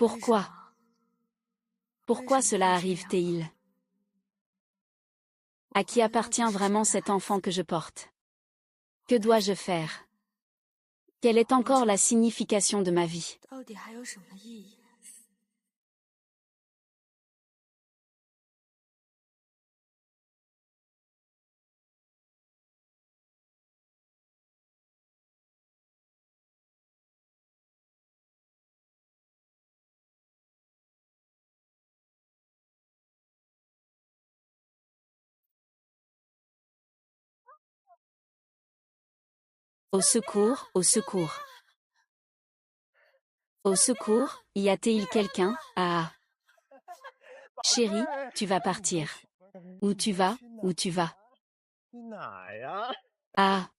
Pourquoi? Pourquoi cela arrive-t-il? À qui appartient vraiment cet enfant que je porte? Que dois-je faire? Quelle est encore la signification de ma vie? Au secours, au secours. Au secours, y a-t-il quelqu'un? Ah. Chérie, tu vas partir. Où tu vas? Où tu vas? Ah.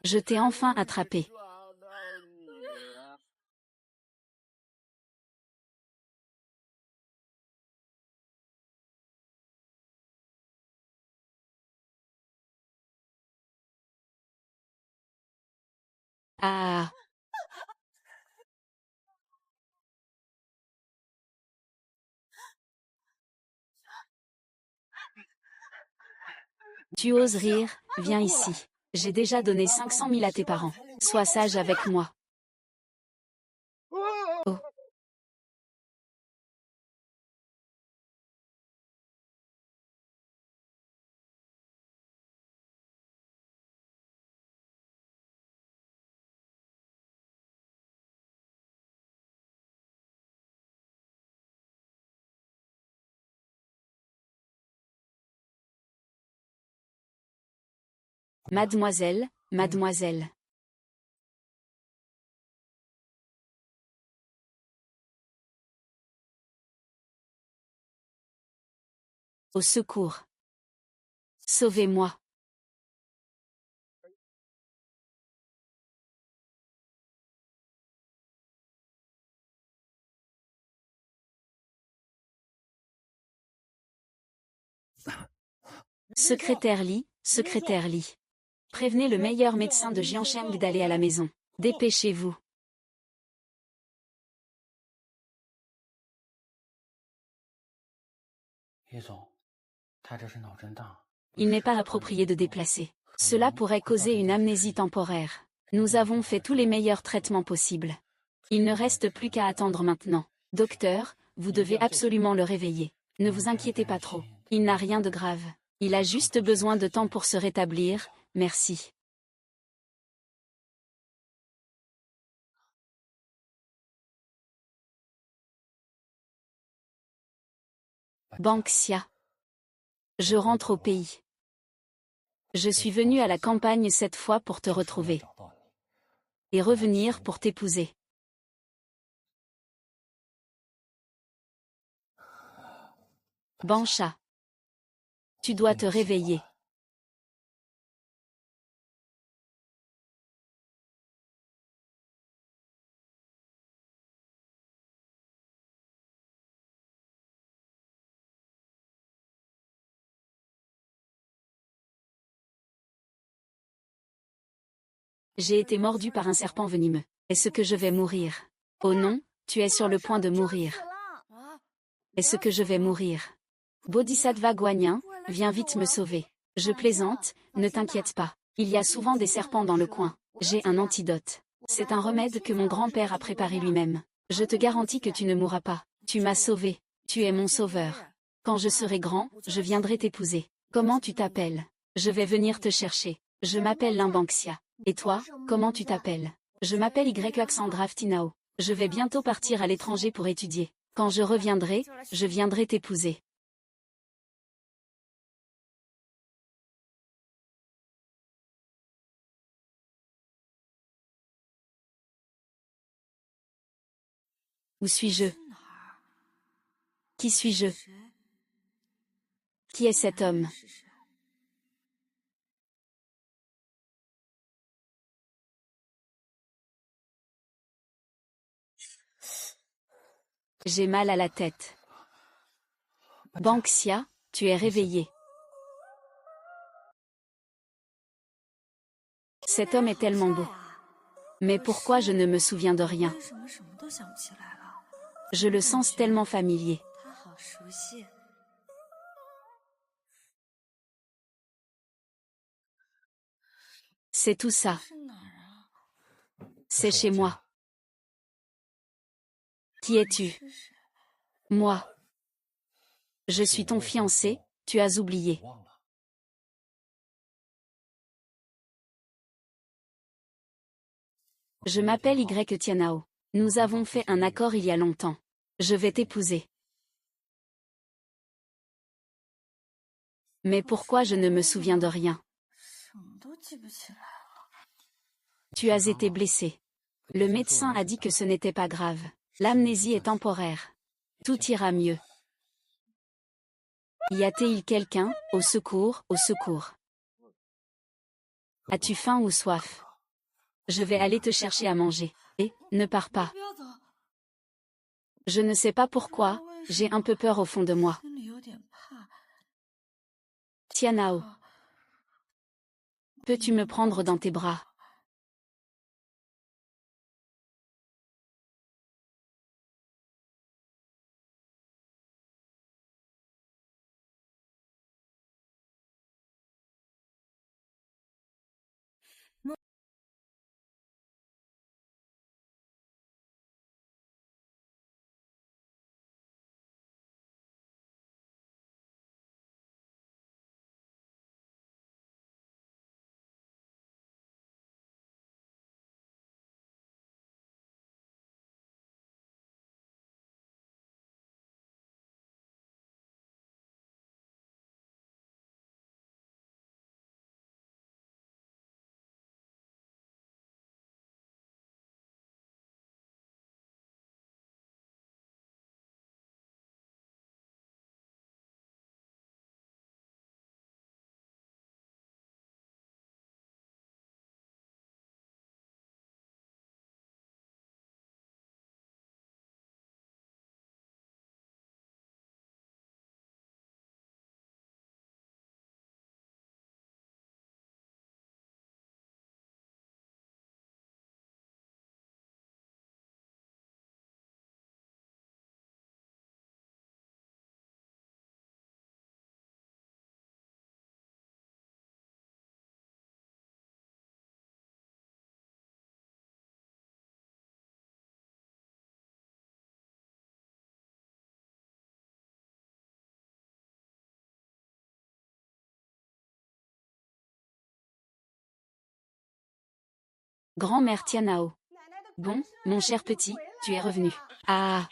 Je t'ai enfin attrapé. Ah. Tu oses rire, viens ici. J'ai déjà donné 500 000 à tes parents. Sois sage avec moi. Oh. Mademoiselle, mademoiselle. Au secours. Sauvez-moi. Secrétaire Li, secrétaire Li. Prévenez le meilleur médecin de Jiancheng d'aller à la maison. Dépêchez-vous. Il n'est pas approprié de déplacer. Cela pourrait causer une amnésie temporaire. Nous avons fait tous les meilleurs traitements possibles. Il ne reste plus qu'à attendre maintenant. Docteur, vous devez absolument le réveiller. Ne vous inquiétez pas trop. Il n'a rien de grave. Il a juste besoin de temps pour se rétablir, merci. Banksia. Je rentre au pays. Je suis venu à la campagne cette fois pour te retrouver. Et revenir pour t'épouser. Bancha. Tu dois te réveiller. J'ai été mordu par un serpent venimeux. Est-ce que je vais mourir? Oh non, tu es sur le point de mourir. Est-ce que je vais mourir? Bodhisattva Guanyin, viens vite me sauver. Je plaisante, ne t'inquiète pas. Il y a souvent des serpents dans le coin. J'ai un antidote. C'est un remède que mon grand-père a préparé lui-même. Je te garantis que tu ne mourras pas. Tu m'as sauvé. Tu es mon sauveur. Quand je serai grand, je viendrai t'épouser. Comment tu t'appelles? Je vais venir te chercher. Je m'appelle Limbanxia. Et toi, comment tu t'appelles? Je m'appelle Yaxandraf Tinao. Je vais bientôt partir à l'étranger pour étudier. Quand je reviendrai, je viendrai t'épouser. Où suis-je? Qui suis-je? Qui est cet homme? J'ai mal à la tête. Banksia, tu es réveillé. Cet homme est tellement beau. Mais pourquoi je ne me souviens de rien? Je le sens tellement familier. C'est tout ça. C'est chez moi. Qui es-tu? Moi. Je suis ton fiancé, tu as oublié. Je m'appelle Y Tianao. Nous avons fait un accord il y a longtemps. Je vais t'épouser. Mais pourquoi je ne me souviens de rien? Tu as été blessé. Le médecin a dit que ce n'était pas grave. L'amnésie est temporaire. Tout ira mieux. Y a-t-il quelqu'un? Au secours, au secours. As-tu faim ou soif? Je vais aller te chercher à manger. Et, ne pars pas. Je ne sais pas pourquoi, j'ai un peu peur au fond de moi. Tianao. Peux-tu me prendre dans tes bras? Grand-mère Tianao. Bon, mon cher petit, tu es revenu. Ah.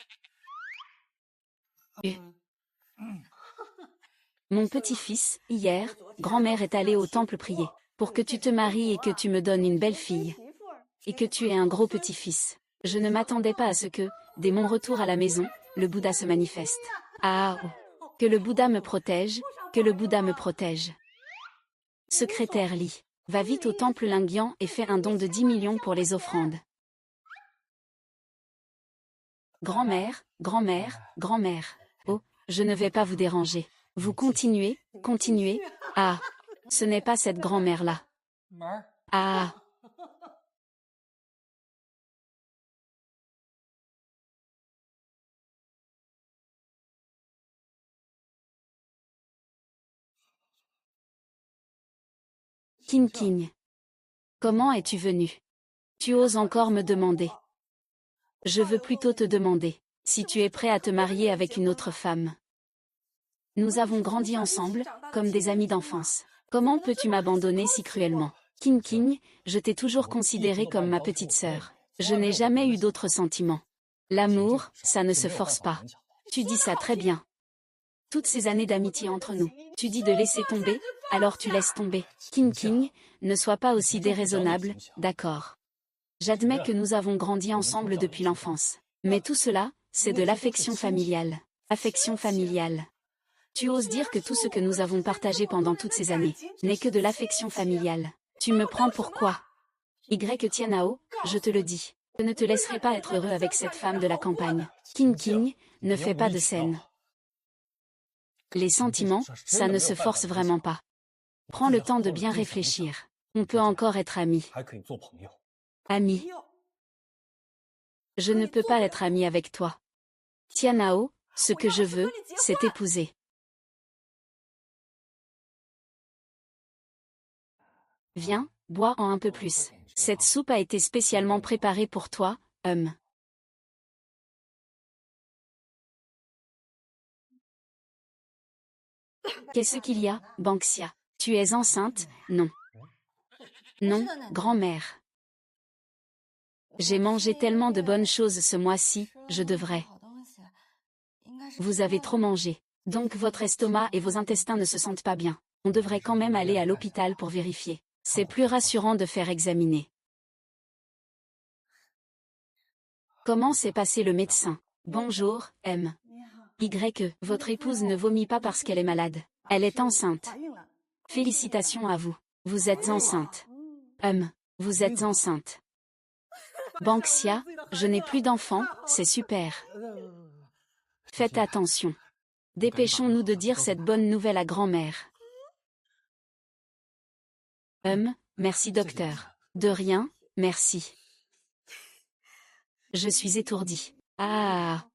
Mon petit-fils, hier, grand-mère est allée au temple prier, pour que tu te maries et que tu me donnes une belle fille. Et que tu aies un gros petit-fils. Je ne m'attendais pas à ce que, dès mon retour à la maison, le Bouddha se manifeste. Ah oh. Que le Bouddha me protège, que le Bouddha me protège. Secrétaire Li, va vite au temple Lingyan et fais un don de 10 millions pour les offrandes. Grand-mère, grand-mère, grand-mère. Oh, je ne vais pas vous déranger. Vous continuez, continuez. Ah, ce n'est pas cette grand-mère-là. Ah. King King. Comment es-tu venu? Tu oses encore me demander. Je veux plutôt te demander si tu es prêt à te marier avec une autre femme. Nous avons grandi ensemble, comme des amis d'enfance. Comment peux-tu m'abandonner si cruellement? King King, je t'ai toujours considéré comme ma petite sœur. Je n'ai jamais eu d'autres sentiments. L'amour, ça ne se force pas. Tu dis ça très bien. Toutes ces années d'amitié entre nous, tu dis de laisser tomber, alors tu laisses tomber. King King, ne sois pas aussi déraisonnable, d'accord. J'admets que nous avons grandi ensemble depuis l'enfance. Mais tout cela, c'est de l'affection familiale. Affection familiale. Tu oses dire que tout ce que nous avons partagé pendant toutes ces années n'est que de l'affection familiale. Tu me prends pour quoi? Y Tianao, je te le dis. Je ne te laisserai pas être heureux avec cette femme de la campagne. King King, ne fais pas de scène. Les sentiments, ça ne se force vraiment pas. Prends le temps de bien réfléchir. On peut encore être amis. Ami. Je ne peux pas être ami avec toi. Tianao, ce que je veux, c'est t'épouser. Viens, bois en un peu plus. Cette soupe a été spécialement préparée pour toi, Qu'est-ce qu'il y a, Banksia? Tu es enceinte? Non. Non, grand-mère. J'ai mangé tellement de bonnes choses ce mois-ci, je devrais. Vous avez trop mangé. Donc votre estomac et vos intestins ne se sentent pas bien. On devrait quand même aller à l'hôpital pour vérifier. C'est plus rassurant de faire examiner. Comment s'est passé le médecin? Bonjour, votre épouse ne vomit pas parce qu'elle est malade. Elle est enceinte. Félicitations à vous. Vous êtes enceinte. Vous êtes enceinte. Banksia, je n'ai plus d'enfants, c'est super. Faites attention. Dépêchons-nous de dire cette bonne nouvelle à grand-mère. Merci docteur. De rien, merci. Je suis étourdie. Ah.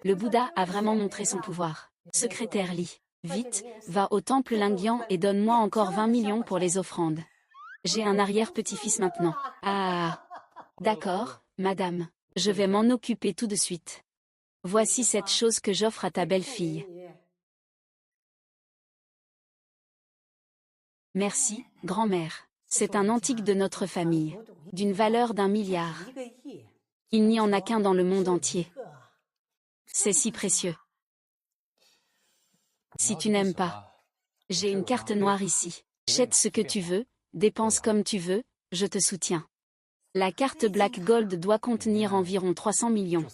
Le Bouddha a vraiment montré son pouvoir. Secrétaire Li, vite, va au temple Lingyan et donne-moi encore 20 millions pour les offrandes. J'ai un arrière-petit-fils maintenant. Ah. D'accord, madame. Je vais m'en occuper tout de suite. Voici cette chose que j'offre à ta belle-fille. Merci, grand-mère. C'est un antique de notre famille. D'une valeur d'1 milliard. Il n'y en a qu'un dans le monde entier. C'est si précieux. Si tu n'aimes pas. J'ai une carte noire ici. Achète ce que tu veux, dépense comme tu veux, je te soutiens. La carte Black Gold doit contenir environ 300 millions.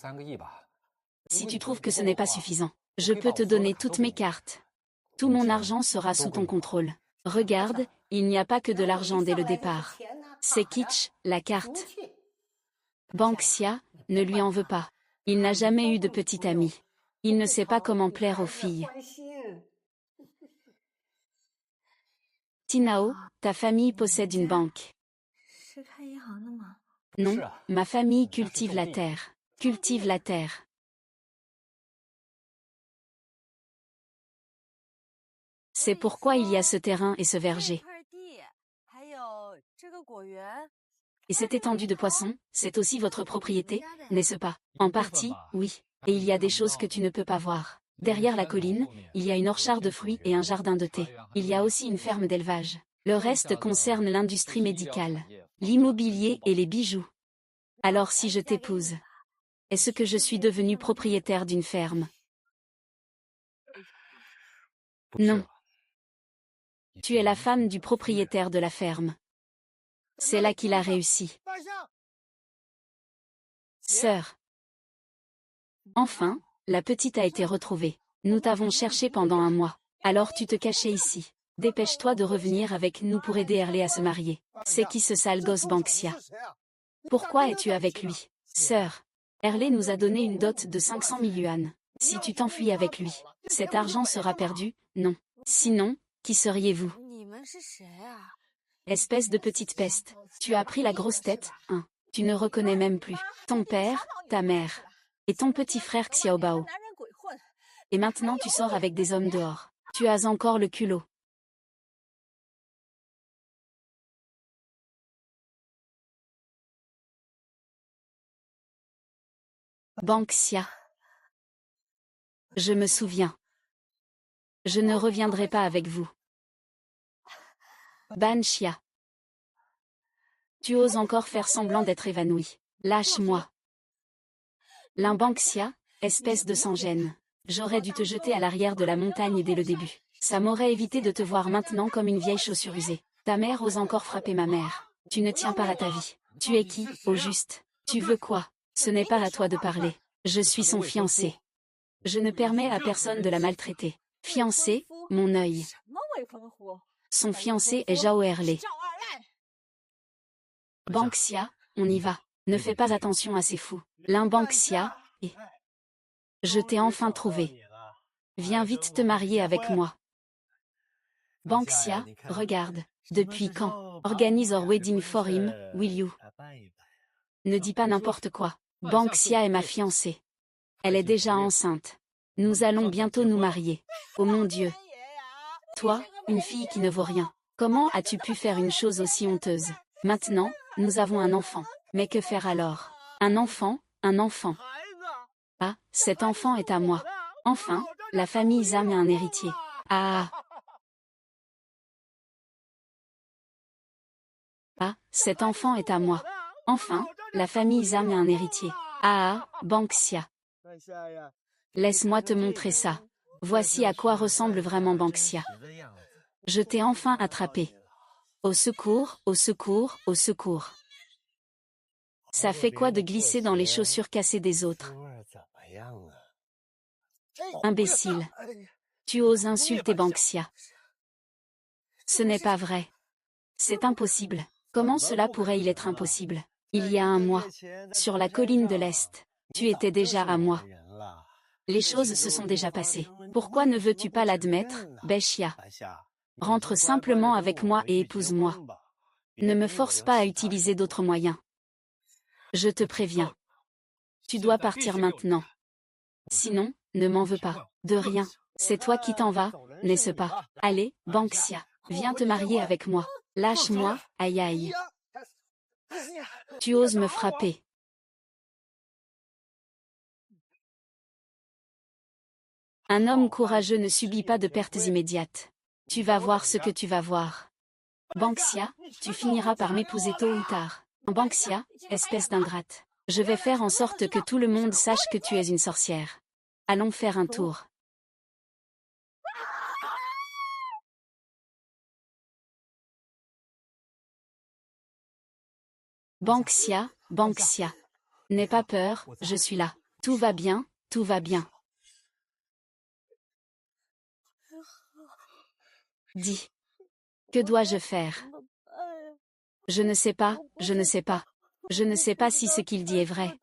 Si tu trouves que ce n'est pas suffisant, je peux te donner toutes mes cartes. Tout mon argent sera sous ton contrôle. Regarde, il n'y a pas que de l'argent dès le départ. C'est kitsch, la carte. Banksia, ne lui en veux pas. Il n'a jamais eu de petit ami. Il ne sait pas comment plaire aux filles. Tinao, ta famille possède une banque. Non, ma famille cultive la terre. Cultive la terre. C'est pourquoi il y a ce terrain et ce verger. Et cette étendue de poissons, c'est aussi votre propriété, n'est-ce pas? En partie, oui. Et il y a des choses que tu ne peux pas voir. Derrière la colline, il y a une orchard de fruits et un jardin de thé. Il y a aussi une ferme d'élevage. Le reste concerne l'industrie médicale, l'immobilier et les bijoux. Alors si je t'épouse, est-ce que je suis devenue propriétaire d'une ferme? Non. Tu es la femme du propriétaire de la ferme. C'est là qu'il a réussi. Sœur. Enfin, la petite a été retrouvée. Nous t'avons cherché pendant 1 mois. Alors tu te cachais ici. Dépêche-toi de revenir avec nous pour aider Erlé à se marier. C'est qui ce sale gosse Banksia? Pourquoi es-tu avec lui? Sœur. Erlé nous a donné une dot de 500 000 yuan. Si tu t'enfuis avec lui, cet argent sera perdu, non. Sinon, qui seriez-vous? Espèce de petite peste. Tu as pris la grosse tête, hein. Tu ne reconnais même plus ton père, ta mère, et ton petit frère Xiaobao. Et maintenant tu sors avec des hommes dehors. Tu as encore le culot. Banksia. Je me souviens. Je ne reviendrai pas avec vous. Banxia. Tu oses encore faire semblant d'être évanoui. Lâche-moi. Banksia, espèce de sans-gêne. J'aurais dû te jeter à l'arrière de la montagne dès le début. Ça m'aurait évité de te voir maintenant comme une vieille chaussure usée. Ta mère ose encore frapper ma mère. Tu ne tiens pas à ta vie. Tu es qui, au juste? Tu veux quoi? Ce n'est pas à toi de parler. Je suis son fiancé. Je ne permets à personne de la maltraiter. Fiancé, mon œil. Son fiancé est Zhao Erlé. Banksia, on y va. Ne fais pas attention à ces fous. Banksia, et... Je t'ai enfin trouvé. Viens vite te marier avec moi. Banksia, regarde. Depuis quand? Organise our wedding for him, will you? Ne dis pas n'importe quoi. Banksia est ma fiancée. Elle est déjà enceinte. Nous allons bientôt nous marier. Oh mon Dieu. Toi, une fille qui ne vaut rien. Comment as-tu pu faire une chose aussi honteuse? Maintenant, nous avons un enfant. Mais que faire alors? Un enfant, un enfant. Ah, cet enfant est à moi. Enfin, la famille Zam a un héritier. Ah. Ah, cet enfant est à moi. Enfin, la famille Zam a un héritier. Ah, Banksia. Laisse-moi te montrer ça. Voici à quoi ressemble vraiment Banksia. Je t'ai enfin attrapé. Au secours, au secours, au secours. Ça fait quoi de glisser dans les chaussures cassées des autres? Imbécile. Tu oses insulter Banksia. Ce n'est pas vrai. C'est impossible. Comment cela pourrait-il être impossible? Il y a un mois, sur la colline de l'Est, tu étais déjà à moi. Les choses se sont déjà passées. Pourquoi ne veux-tu pas l'admettre, Baeksia? Rentre simplement avec moi et épouse-moi. Ne me force pas à utiliser d'autres moyens. Je te préviens. Tu dois partir maintenant. Sinon, ne m'en veux pas. De rien. C'est toi qui t'en vas, n'est-ce pas? Allez, Banksia, viens te marier avec moi. Lâche-moi, aïe aïe. Tu oses me frapper. Un homme courageux ne subit pas de pertes immédiates. Tu vas voir ce que tu vas voir. Banksia, tu finiras par m'épouser tôt ou tard. Banksia, espèce d'ingrate. Je vais faire en sorte que tout le monde sache que tu es une sorcière. Allons faire un tour. Banksia, Banksia. N'aie pas peur, je suis là. Tout va bien, tout va bien. Dis. Que dois-je faire? Je ne sais pas, je ne sais pas. Je ne sais pas si ce qu'il dit est vrai.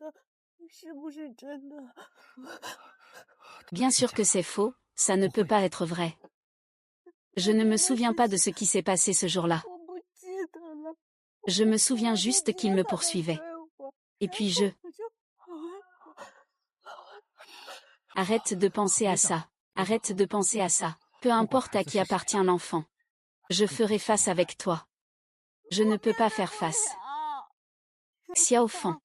Bien sûr que c'est faux, ça ne peut pas être vrai. Je ne me souviens pas de ce qui s'est passé ce jour-là. Je me souviens juste qu'il me poursuivait. Et puis Arrête de penser à ça. Arrête de penser à ça. Peu importe à qui appartient l'enfant. Je ferai face avec toi. Je ne peux pas faire face. Xiaofan.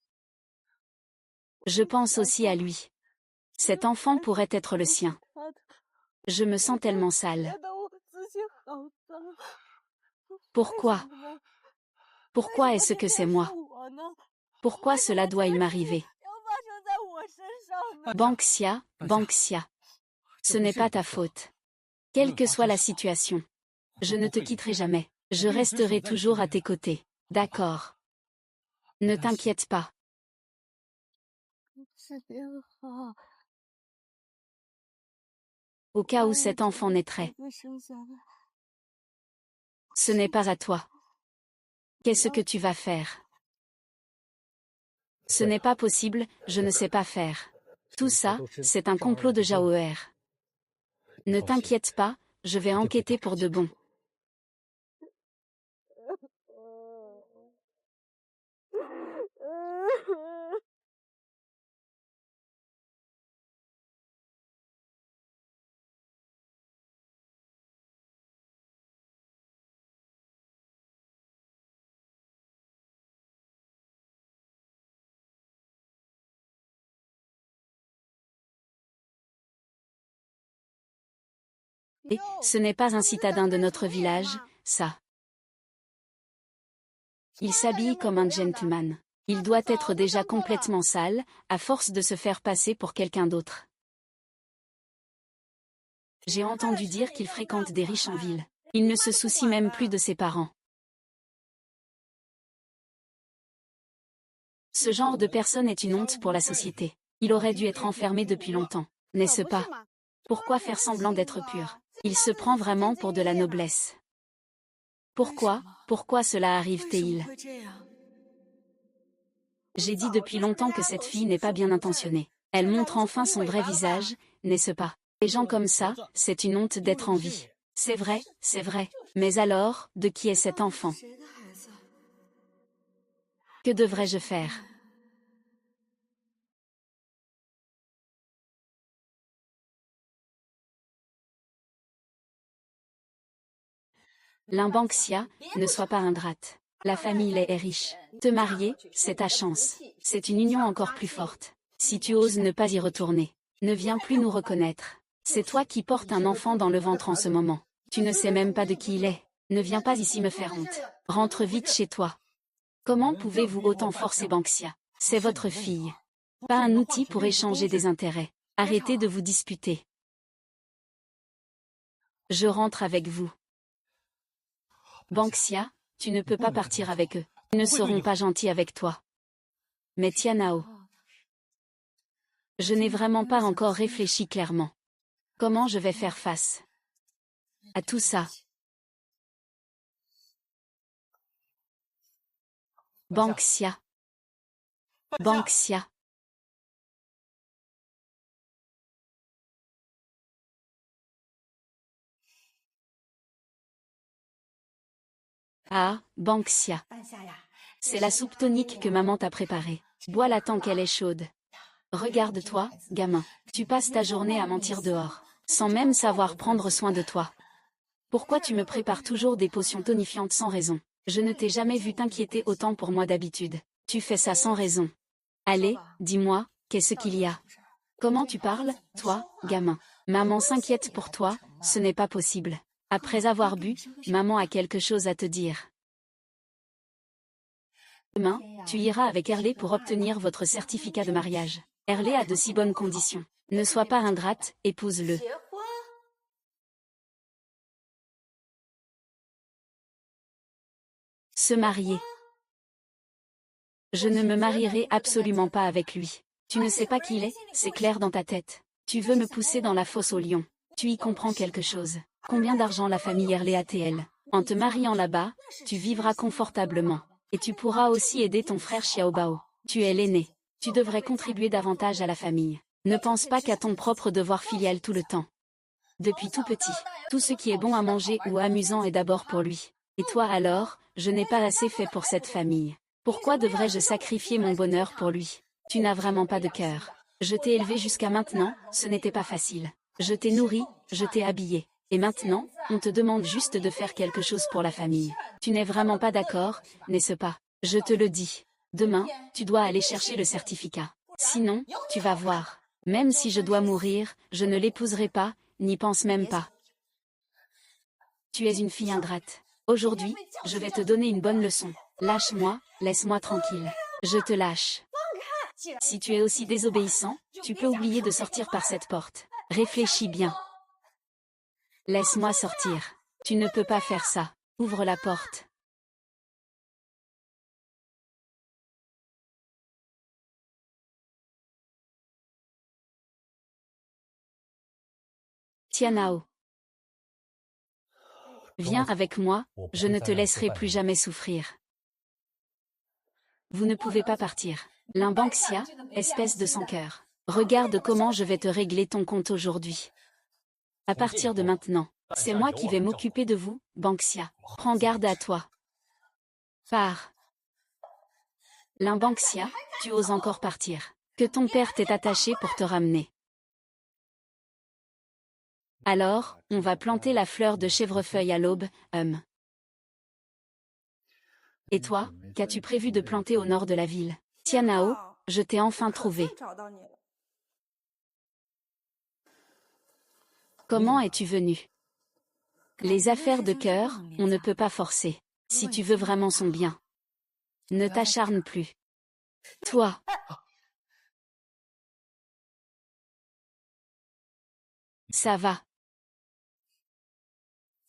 Je pense aussi à lui. Cet enfant pourrait être le sien. Je me sens tellement sale. Pourquoi? Pourquoi est-ce que c'est moi? Pourquoi cela doit-il m'arriver? Banksia, Banksia. Ce n'est pas ta faute. Quelle que soit la situation. Je ne te quitterai jamais. Je resterai toujours à tes côtés. D'accord. Ne t'inquiète pas. Au cas où cet enfant naîtrait. Ce n'est pas à toi. Qu'est-ce que tu vas faire? Ce n'est pas possible, je ne sais pas faire. Tout ça, c'est un complot de Jaoer. Ne t'inquiète pas, je vais enquêter pour de bon. Et ce n'est pas un citadin de notre village, ça. Il s'habille comme un gentleman. Il doit être déjà complètement sale, à force de se faire passer pour quelqu'un d'autre. J'ai entendu dire qu'il fréquente des riches en ville. Il ne se soucie même plus de ses parents. Ce genre de personne est une honte pour la société. Il aurait dû être enfermé depuis longtemps, n'est-ce pas? Pourquoi faire semblant d'être pur? Il se prend vraiment pour de la noblesse. Pourquoi cela arrive-t-il? J'ai dit depuis longtemps que cette fille n'est pas bien intentionnée. Elle montre enfin son vrai visage, n'est-ce pas? Les gens comme ça, c'est une honte d'être en vie. C'est vrai, Mais alors, de qui est cet enfant? Que devrais-je faire? Limbanxia, ne sois pas ingrate. La famille est riche. Te marier, c'est ta chance. C'est une union encore plus forte. Si tu oses ne pas y retourner, ne viens plus nous reconnaître. C'est toi qui portes un enfant dans le ventre en ce moment. Tu ne sais même pas de qui il est. Ne viens pas ici me faire honte. Rentre vite chez toi. Comment pouvez-vous autant forcer Banxia? C'est votre fille. Pas un outil pour échanger des intérêts. Arrêtez de vous disputer. Je rentre avec vous. Banxia, tu ne peux pas partir avec eux. Ils ne seront pas gentils avec toi. Mais Tianao, je n'ai vraiment pas encore réfléchi clairement. Comment je vais faire face à tout ça? Banxia. Banxia. Ah, Banxia. C'est la soupe tonique que maman t'a préparée. Bois-la tant qu'elle est chaude. Regarde-toi, gamin. Tu passes ta journée à mentir dehors, sans même savoir prendre soin de toi. Pourquoi tu me prépares toujours des potions tonifiantes sans raison? Je ne t'ai jamais vu t'inquiéter autant pour moi d'habitude. Tu fais ça sans raison. Allez, dis-moi, qu'est-ce qu'il y a? Comment tu parles, toi, gamin? Maman s'inquiète pour toi, ce n'est pas possible. Après avoir bu, maman a quelque chose à te dire. Demain, tu iras avec Herlé pour obtenir votre certificat de mariage. Herlé a de si bonnes conditions. Ne sois pas ingrate, épouse-le. Se marier. Je ne me marierai absolument pas avec lui. Tu ne sais pas qui il est, c'est clair dans ta tête. Tu veux me pousser dans la fosse au lion. Tu y comprends quelque chose. Combien d'argent la famille Herlé a-t-elle? En te mariant là-bas, tu vivras confortablement. Et tu pourras aussi aider ton frère Xiaobao. Tu es l'aîné. Tu devrais contribuer davantage à la famille. Ne pense pas qu'à ton propre devoir filial tout le temps. Depuis tout petit, tout ce qui est bon à manger ou amusant est d'abord pour lui. Et toi alors, je n'ai pas assez fait pour cette famille. Pourquoi devrais-je sacrifier mon bonheur pour lui? Tu n'as vraiment pas de cœur. Je t'ai élevé jusqu'à maintenant, ce n'était pas facile. Je t'ai nourri, je t'ai habillé. Et maintenant, on te demande juste de faire quelque chose pour la famille. Tu n'es vraiment pas d'accord, n'est-ce pas? Je te le dis. Demain, tu dois aller chercher le certificat. Sinon, tu vas voir. Même si je dois mourir, je ne l'épouserai pas, n'y pense même pas. Tu es une fille ingrate. Aujourd'hui, je vais te donner une bonne leçon. Lâche-moi, laisse-moi tranquille. Je te lâche. Si tu es aussi désobéissant, tu peux oublier de sortir par cette porte. Réfléchis bien. Laisse-moi sortir. Tu ne peux pas faire ça. Ouvre la porte. Tianao. Viens avec moi, je ne te laisserai plus jamais souffrir. Vous ne pouvez pas partir. Limbanxia, espèce de sans-cœur. Regarde comment je vais te régler ton compte aujourd'hui. À partir de maintenant, c'est moi qui vais m'occuper de vous, Banxia. Prends garde à toi. Pars. Limbanxia, tu oses encore partir. Que ton père t'ait attaché pour te ramener. Alors, on va planter la fleur de chèvrefeuille à l'aube, Et toi, qu'as-tu prévu de planter au nord de la ville? Tianao, je t'ai enfin trouvé. Comment es-tu venu? Les affaires de cœur, on ne peut pas forcer. Si tu veux vraiment son bien. Ne t'acharne plus. Toi. Ça va.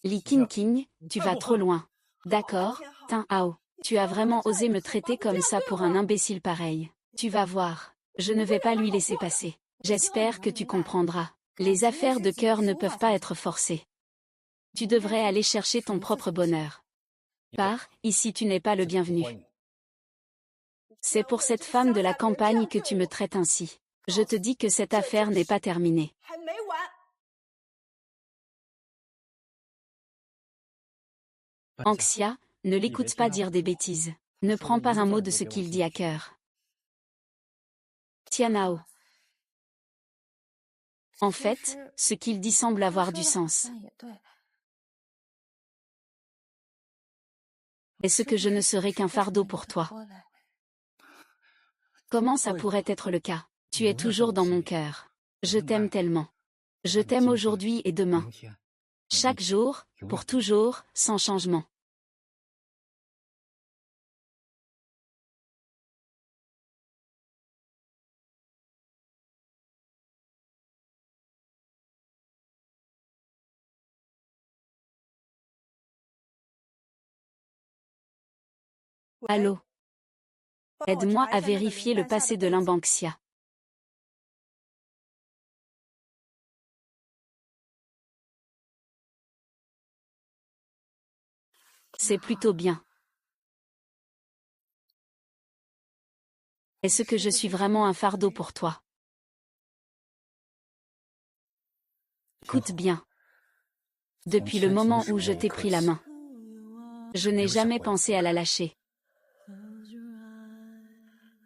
Li Qingqing, tu vas trop loin. D'accord, Tin Hao. Tu as vraiment osé me traiter comme ça pour un imbécile pareil. Tu vas voir. Je ne vais pas lui laisser passer. J'espère que tu comprendras. Les affaires de cœur ne peuvent pas être forcées. Tu devrais aller chercher ton propre bonheur. Pars, ici tu n'es pas le bienvenu. C'est pour cette femme de la campagne que tu me traites ainsi. Je te dis que cette affaire n'est pas terminée. Anxia, ne l'écoute pas dire des bêtises. Ne prends pas un mot de ce qu'il dit à cœur. Tianao. En fait, ce qu'il dit semble avoir du sens. Est-ce que je ne serai qu'un fardeau pour toi? Comment ça pourrait être le cas? Tu es toujours dans mon cœur. Je t'aime tellement. Je t'aime aujourd'hui et demain. Chaque jour, pour toujours, sans changement. Allô? Aide-moi à vérifier le passé de Limbanxia. C'est plutôt bien. Est-ce que je suis vraiment un fardeau pour toi? Écoute bien. Depuis le moment où je t'ai pris la main, je n'ai jamais pensé à la lâcher.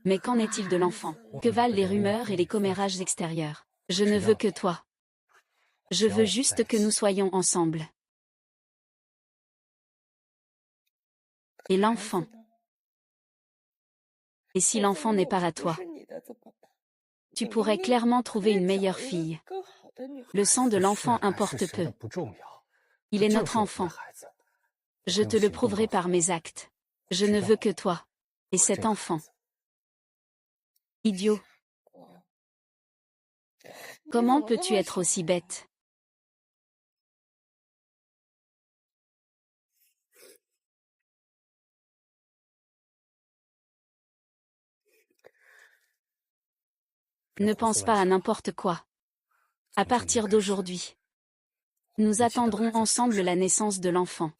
Mais qu'en est-il de l'enfant? Que valent les rumeurs et les commérages extérieurs? Je ne veux que toi. Je veux juste que nous soyons ensemble. Et l'enfant? Et si l'enfant n'est pas à toi? Tu pourrais clairement trouver une meilleure fille. Le sang de l'enfant importe peu. Il est notre enfant. Je te le prouverai par mes actes. Je ne veux que toi. Et cet enfant. Idiot. Comment peux-tu être aussi bête? Ne pense pas à n'importe quoi. À partir d'aujourd'hui, nous attendrons ensemble la naissance de l'enfant.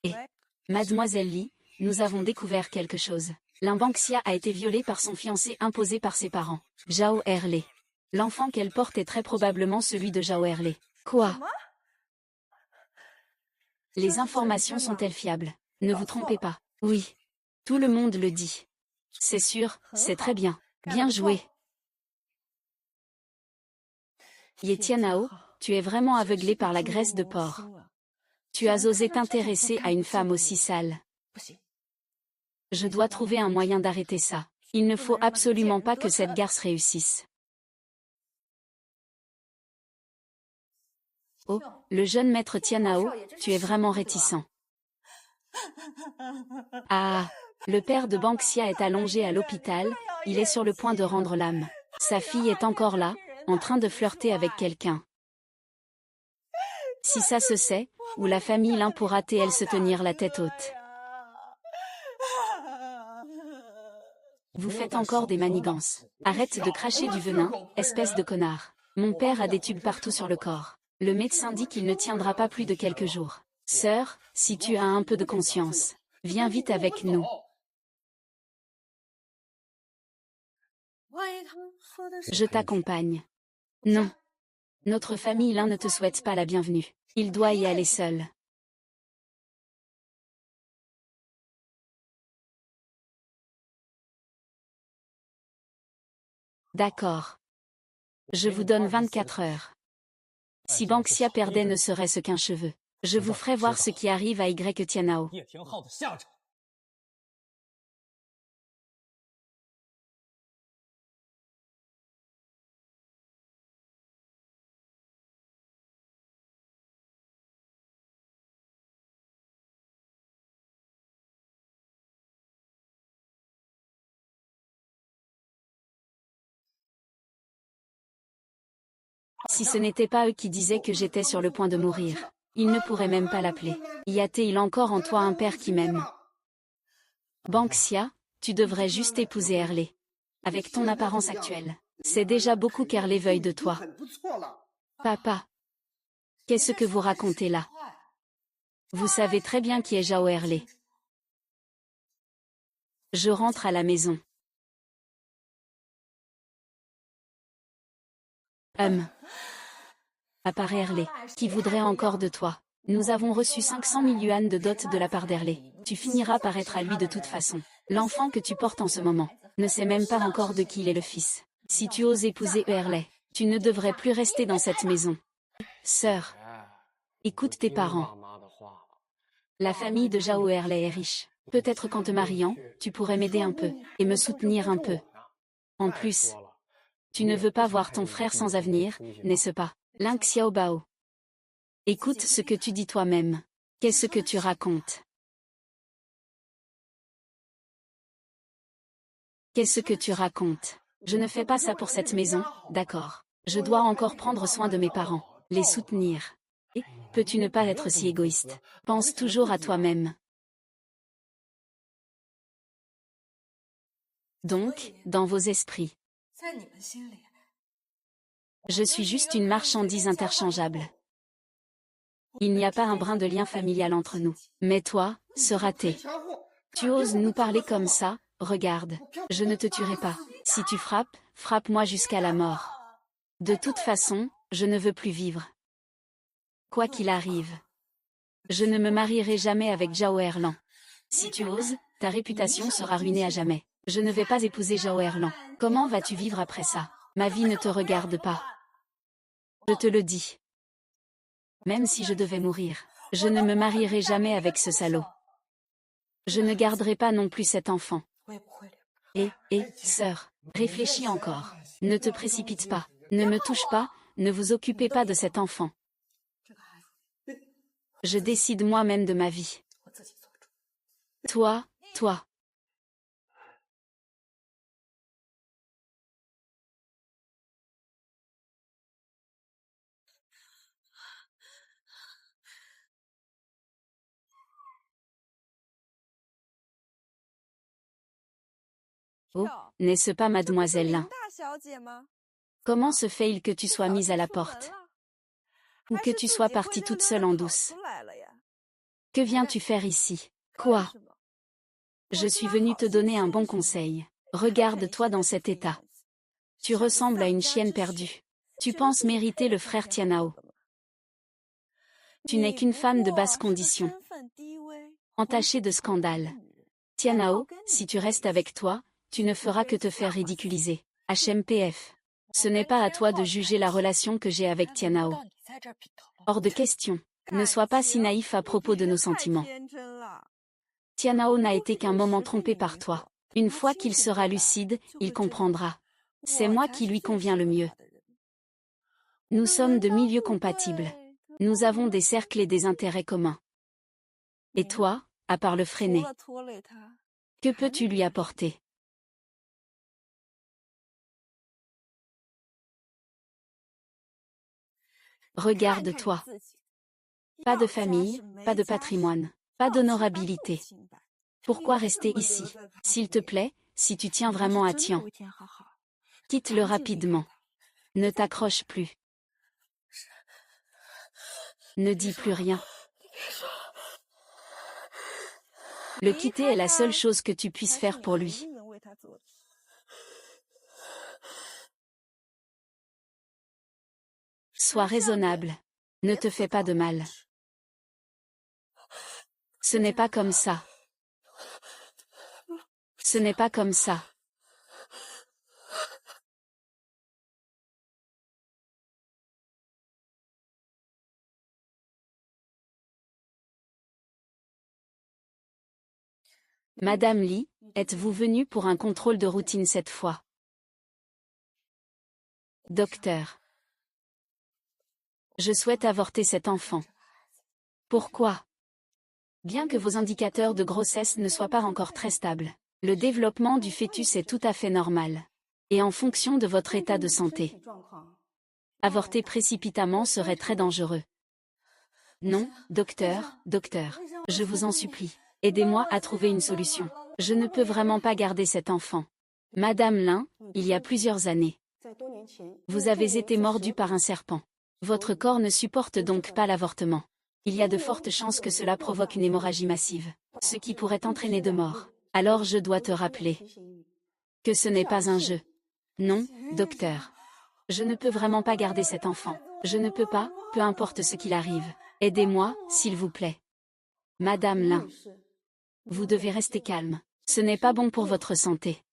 Et, Mademoiselle Li, nous avons découvert quelque chose. Limbanxia a été violée par son fiancé imposé par ses parents, Zhao Erlei. L'enfant qu'elle porte est très probablement celui de Zhao Erlei. Quoi? Les informations sont-elles fiables? Ne vous trompez pas. Oui. Tout le monde le dit. C'est sûr, c'est très bien. Bien joué. Ye Tianao, tu es vraiment aveuglé par la graisse de porc. Tu as osé t'intéresser à une femme aussi sale. Je dois trouver un moyen d'arrêter ça. Il ne faut absolument pas que cette garce réussisse. Oh, le jeune maître Tianao, tu es vraiment réticent. Ah, le père de Banxia est allongé à l'hôpital, il est sur le point de rendre l'âme. Sa fille est encore là, en train de flirter avec quelqu'un. Si ça se sait, ou la famille Lin pourra-t-elle se tenir la tête haute? Vous faites encore des manigances. Arrête de cracher du venin, espèce de connard. Mon père a des tubes partout sur le corps. Le médecin dit qu'il ne tiendra pas plus de quelques jours. Sœur, si tu as un peu de conscience, viens vite avec nous. Je t'accompagne. Non. Notre famille Lin ne te souhaite pas la bienvenue. Il doit y aller seul. D'accord. Je vous donne 24 heures. Si Banxia perdait ne serait-ce qu'un cheveu, je vous ferai voir ce qui arrive à Y Tianao. Si ce n'était pas eux qui disaient que j'étais sur le point de mourir, ils ne pourraient même pas l'appeler. Y a-t-il encore en toi un père qui m'aime? Banxia, tu devrais juste épouser Erlei. Avec ton apparence actuelle, C'est déjà beaucoup qu'Herley veuille de toi. Papa. Qu'est-ce que vous racontez là? Vous savez très bien qui est Zhao Herley. Je rentre à la maison. Apparaît Herley. Qui voudrait encore de toi? Nous avons reçu 500 000 yuan de dot de la part d'Herley. Tu finiras par être à lui de toute façon. L'enfant que tu portes en ce moment ne sait même pas encore de qui il est le fils. Si tu oses épouser Herley, tu ne devrais plus rester dans cette maison. Sœur, écoute tes parents. La famille de Zhao Herley est riche. Peut-être qu'en te mariant, tu pourrais m'aider un peu, et me soutenir un peu. En plus, tu ne veux pas voir ton frère sans avenir, n'est-ce pas? Ling Xiaobao. Écoute ce que tu dis toi-même. Qu'est-ce que tu racontes? Qu'est-ce que tu racontes? Je ne fais pas ça pour cette maison, d'accord. Je dois encore prendre soin de mes parents, les soutenir. Et, peux-tu ne pas être si égoïste? Pense toujours à toi-même. Donc, dans vos esprits. Je suis juste une marchandise interchangeable. Il n'y a pas un brin de lien familial entre nous. Mais toi, ce raté. Tu oses nous parler comme ça? Regarde. Je ne te tuerai pas. Si tu frappes, frappe-moi jusqu'à la mort. De toute façon, je ne veux plus vivre. Quoi qu'il arrive. Je ne me marierai jamais avec Zhao Erlan. Si tu oses, ta réputation sera ruinée à jamais. Je ne vais pas épouser Zhao Erlan. Comment vas-tu vivre après ça? Ma vie ne te regarde pas. Je te le dis. Même si je devais mourir, je ne me marierai jamais avec ce salaud. Je ne garderai pas non plus cet enfant. Sœur, réfléchis encore. Ne te précipite pas. Ne me touche pas, ne vous occupez pas de cet enfant. Je décide moi-même de ma vie. Toi. Oh, n'est-ce pas mademoiselle Lin? Comment se fait-il que tu sois mise à la porte? Ou que tu sois partie toute seule en douce? Que viens-tu faire ici? Quoi? Je suis venue te donner un bon conseil. Regarde-toi dans cet état. Tu ressembles à une chienne perdue. Tu penses mériter le frère Tianao. Tu n'es qu'une femme de basse condition. Entachée de scandales. Tianao, si tu restes avec toi, tu ne feras que te faire ridiculiser. HMPF. Ce n'est pas à toi de juger la relation que j'ai avec Tianao. Hors de question. Ne sois pas si naïf à propos de nos sentiments. Tianao n'a été qu'un moment trompé par toi. Une fois qu'il sera lucide, il comprendra. C'est moi qui lui conviens le mieux. Nous sommes de milieux compatibles. Nous avons des cercles et des intérêts communs. Et toi, à part le freiner, que peux-tu lui apporter? Regarde-toi. Pas de famille, pas de patrimoine, pas d'honorabilité. Pourquoi rester ici? S'il te plaît, si tu tiens vraiment à Tian, quitte-le rapidement. Ne t'accroche plus. Ne dis plus rien. Le quitter est la seule chose que tu puisses faire pour lui. Sois raisonnable. Ne te fais pas de mal. Ce n'est pas comme ça. Ce n'est pas comme ça. Madame Li, êtes-vous venue pour un contrôle de routine cette fois? Docteur. Je souhaite avorter cet enfant. Pourquoi? Bien que vos indicateurs de grossesse ne soient pas encore très stables, le développement du fœtus est tout à fait normal. Et en fonction de votre état de santé, avorter précipitamment serait très dangereux. Non, docteur, je vous en supplie, aidez-moi à trouver une solution. Je ne peux vraiment pas garder cet enfant. Madame Lin, il y a plusieurs années, Vous avez été mordu par un serpent. Votre corps ne supporte donc pas l'avortement. Il y a de fortes chances que cela provoque une hémorragie massive, ce qui pourrait entraîner de mort. Alors je dois te rappeler que ce n'est pas un jeu. Non, docteur. Je ne peux vraiment pas garder cet enfant. Je ne peux pas, peu importe ce qu'il arrive. Aidez-moi, s'il vous plaît. Madame Lin. Vous devez rester calme. Ce n'est pas bon pour votre santé.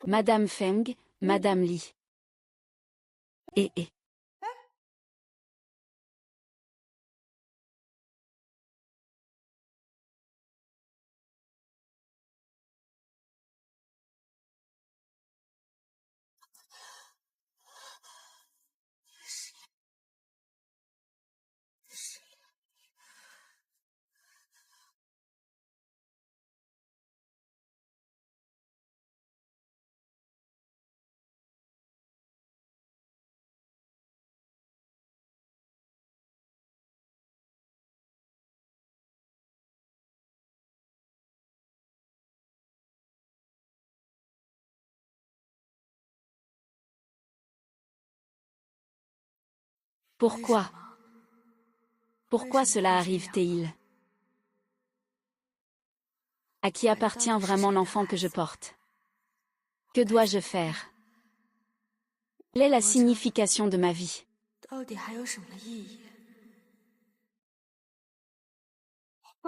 Madame Feng, Madame Li. Et. Pourquoi? Pourquoi cela arrive-t-il? À qui appartient vraiment l'enfant que je porte? Que dois-je faire? Quelle est la signification de ma vie?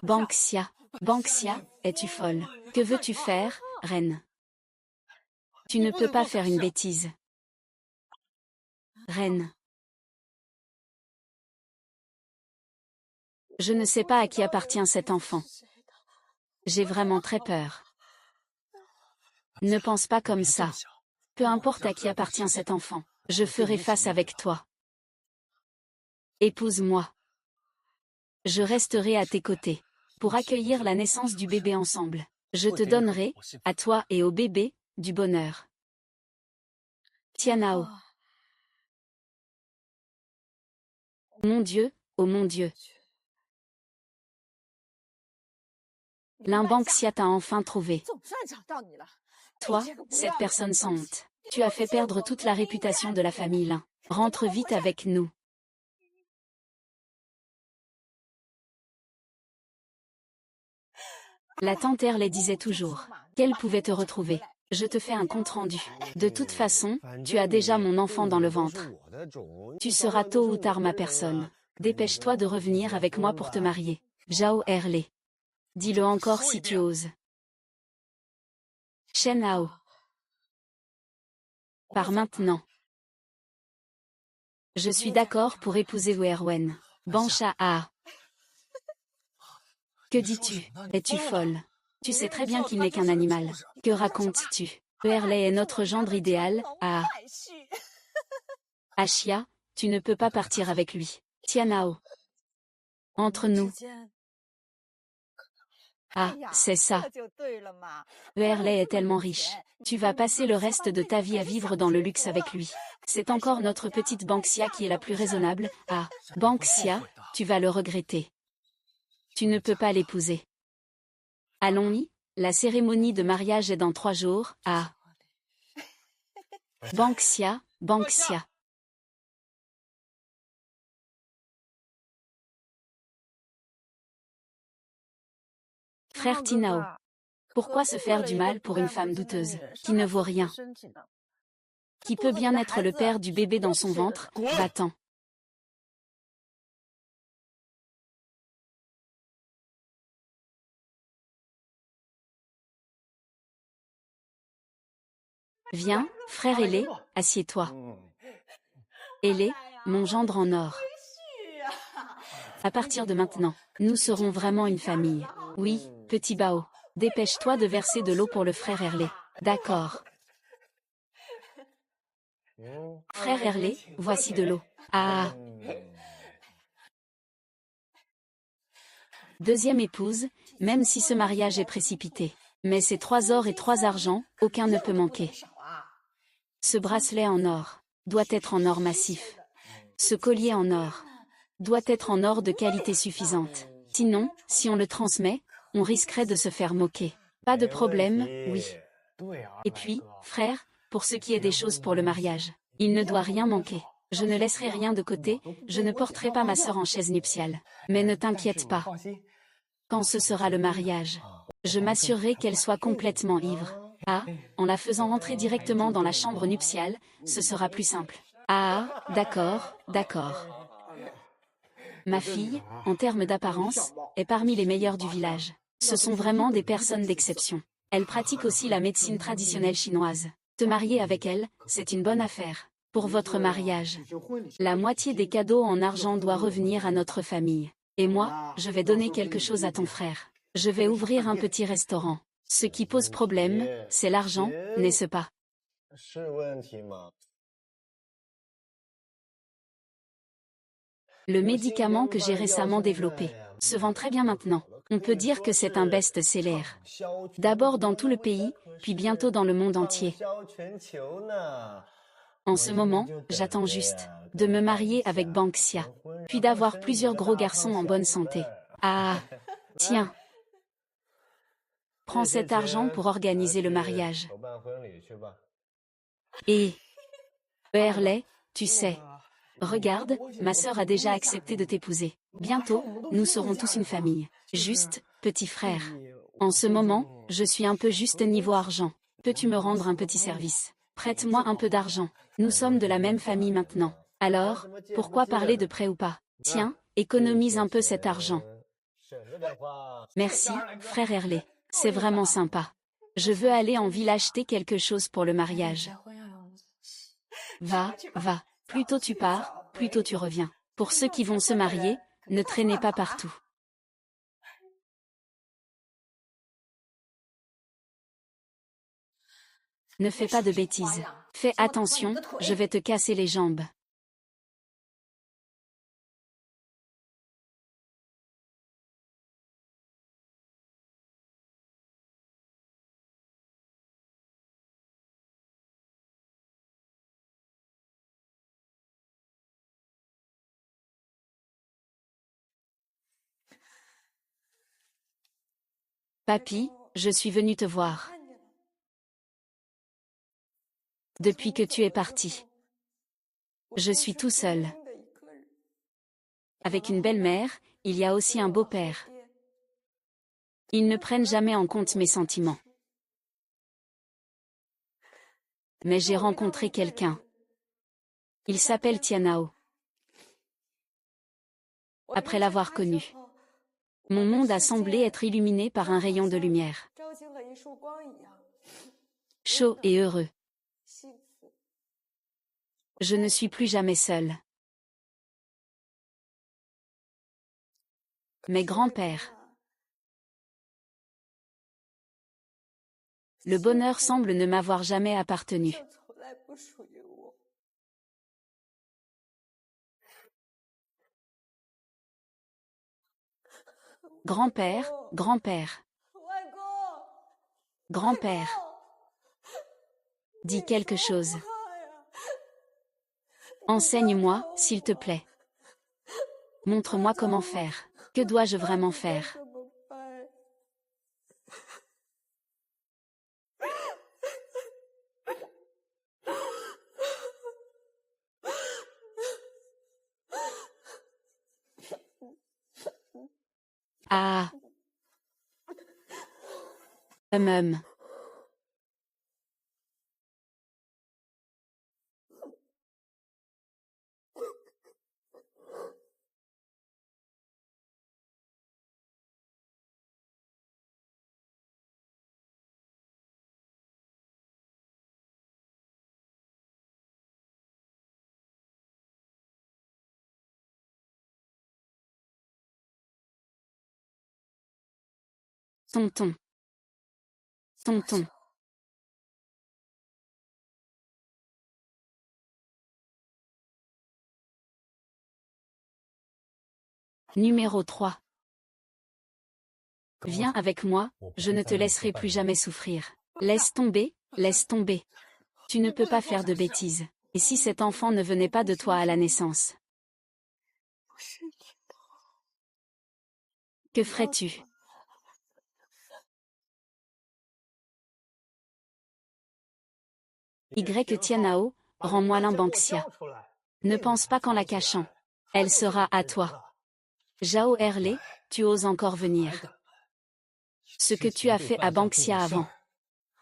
Banksia, Banksia, es-tu folle? Que veux-tu faire, reine? Tu ne peux pas faire une bêtise. Reine. Je ne sais pas à qui appartient cet enfant. J'ai vraiment très peur. Ne pense pas comme ça. Peu importe à qui appartient cet enfant, je ferai face avec toi. Épouse-moi. Je resterai à tes côtés. Pour accueillir la naissance du bébé ensemble. Je te donnerai, à toi et au bébé, du bonheur. Tianao. Mon Dieu, oh mon Dieu. Banksia t'a enfin trouvé. Toi, cette personne sans honte. Tu as fait perdre toute la réputation de la famille Lin. Rentre vite avec nous. La tante Erley disait toujours qu'elle pouvait te retrouver. Je te fais un compte-rendu. De toute façon, tu as déjà mon enfant dans le ventre. Tu seras tôt ou tard ma personne. Dépêche-toi de revenir avec moi pour te marier. Zhao Erley. Dis-le encore si tu oses. Shen Hao. Par maintenant. Je suis d'accord pour épouser Werwen. Bansha A. Que dis-tu? Es-tu folle? Tu sais très bien qu'il n'est qu'un animal. Que racontes-tu? Erley est notre gendre idéal, Ah. Ashia, tu ne peux pas partir avec lui. Tianao. Entre nous. Ah, c'est ça. Erley est tellement riche. Tu vas passer le reste de ta vie à vivre dans le luxe avec lui. C'est encore notre petite Banksia qui est la plus raisonnable. Ah, Banksia, tu vas le regretter. Tu ne peux pas l'épouser. Allons-y, la cérémonie de mariage est dans 3 jours. Ah. Banksia, Banksia. Frère Tinao. Pourquoi se faire du mal pour une femme douteuse, qui ne vaut rien? Qui peut bien être le père du bébé dans son ventre, va-t'en. Viens, frère Ailé, assieds-toi. Ailé, mon gendre en or. À partir de maintenant, nous serons vraiment une famille. Oui, petit Bao. Dépêche-toi de verser de l'eau pour le frère Erley. D'accord. Frère Erley, voici de l'eau. Ah. Deuxième épouse, même si ce mariage est précipité. Mais ces 3 ors et 3 argents, aucun ne peut manquer. Ce bracelet en or doit être en or massif. Ce collier en or doit être en or de qualité suffisante. Sinon, si on le transmet, on risquerait de se faire moquer. Pas de problème, oui. Et puis, frère, pour ce qui est des choses pour le mariage, il ne doit rien manquer. Je ne laisserai rien de côté, je ne porterai pas ma sœur en chaise nuptiale. Mais ne t'inquiète pas. Quand ce sera le mariage, je m'assurerai qu'elle soit complètement ivre. Ah, en la faisant entrer directement dans la chambre nuptiale, ce sera plus simple. Ah, d'accord, d'accord. Ma fille, en termes d'apparence, est parmi les meilleures du village. Ce sont vraiment des personnes d'exception. Elle pratique aussi la médecine traditionnelle chinoise. Te marier avec elle, c'est une bonne affaire. Pour votre mariage, la moitié des cadeaux en argent doit revenir à notre famille. Et moi, je vais donner quelque chose à ton frère. Je vais ouvrir un petit restaurant. Ce qui pose problème, c'est l'argent, n'est-ce pas? Le médicament que j'ai récemment développé se vend très bien maintenant. On peut dire que c'est un best-seller. D'abord dans tout le pays, puis bientôt dans le monde entier. En ce moment, j'attends juste de me marier avec Banksia, puis d'avoir plusieurs gros garçons en bonne santé. Ah, tiens, prends cet argent pour organiser le mariage. Et, Berley, tu sais, regarde, ma sœur a déjà accepté de t'épouser. Bientôt, nous serons tous une famille. Juste, petit frère. En ce moment, je suis un peu juste niveau argent. Peux-tu me rendre un petit service? Prête-moi un peu d'argent. Nous sommes de la même famille maintenant. Alors, pourquoi parler de prêt ou pas? Tiens, économise un peu cet argent. Merci, frère Herlé. C'est vraiment sympa. Je veux aller en ville acheter quelque chose pour le mariage. Va, va. Plus tôt tu pars, plus tôt tu reviens. Pour ceux qui vont se marier, ne traînez pas partout. Ne fais pas de bêtises. Fais attention, je vais te casser les jambes. Papy, je suis venu te voir. Depuis que tu es parti. Je suis tout seul. Avec une belle-mère, il y a aussi un beau-père. Ils ne prennent jamais en compte mes sentiments. Mais j'ai rencontré quelqu'un. Il s'appelle Tianao. Après l'avoir connu, mon monde a semblé être illuminé par un rayon de lumière. Chaud et heureux. Je ne suis plus jamais seule. Mes grands-pères. Le bonheur semble ne m'avoir jamais appartenu. Grand-père, grand-père. Grand-père. Dis quelque chose. Enseigne-moi, s'il te plaît. Montre-moi comment faire. Que dois-je vraiment faire? Ah. Hum. Tonton. Tonton. Numéro 3. Viens avec moi, je ne te laisserai plus jamais souffrir. Laisse tomber, laisse tomber. Tu ne peux pas faire de bêtises. Et si cet enfant ne venait pas de toi à la naissance? Que ferais-tu? Y Tianao, rends-moi l'Imbanksia. Ne pense pas qu'en la cachant. Elle sera à toi. Zhao Erlei, tu oses encore venir. Ce que tu as fait à Banksia avant.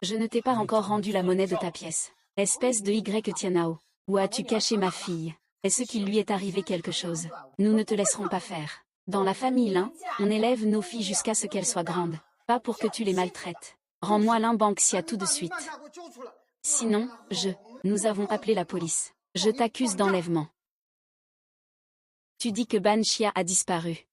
Je ne t'ai pas encore rendu la monnaie de ta pièce. Espèce de Y Tianao. Où as-tu caché ma fille? Est-ce qu'il lui est arrivé quelque chose? Nous ne te laisserons pas faire. Dans la famille Lin, on élève nos filles jusqu'à ce qu'elles soient grandes. Pas pour que tu les maltraites. Rends-moi l'Imbanksia tout de suite. Sinon, nous avons appelé la police. Je t'accuse d'enlèvement. Tu dis que Banxia a disparu.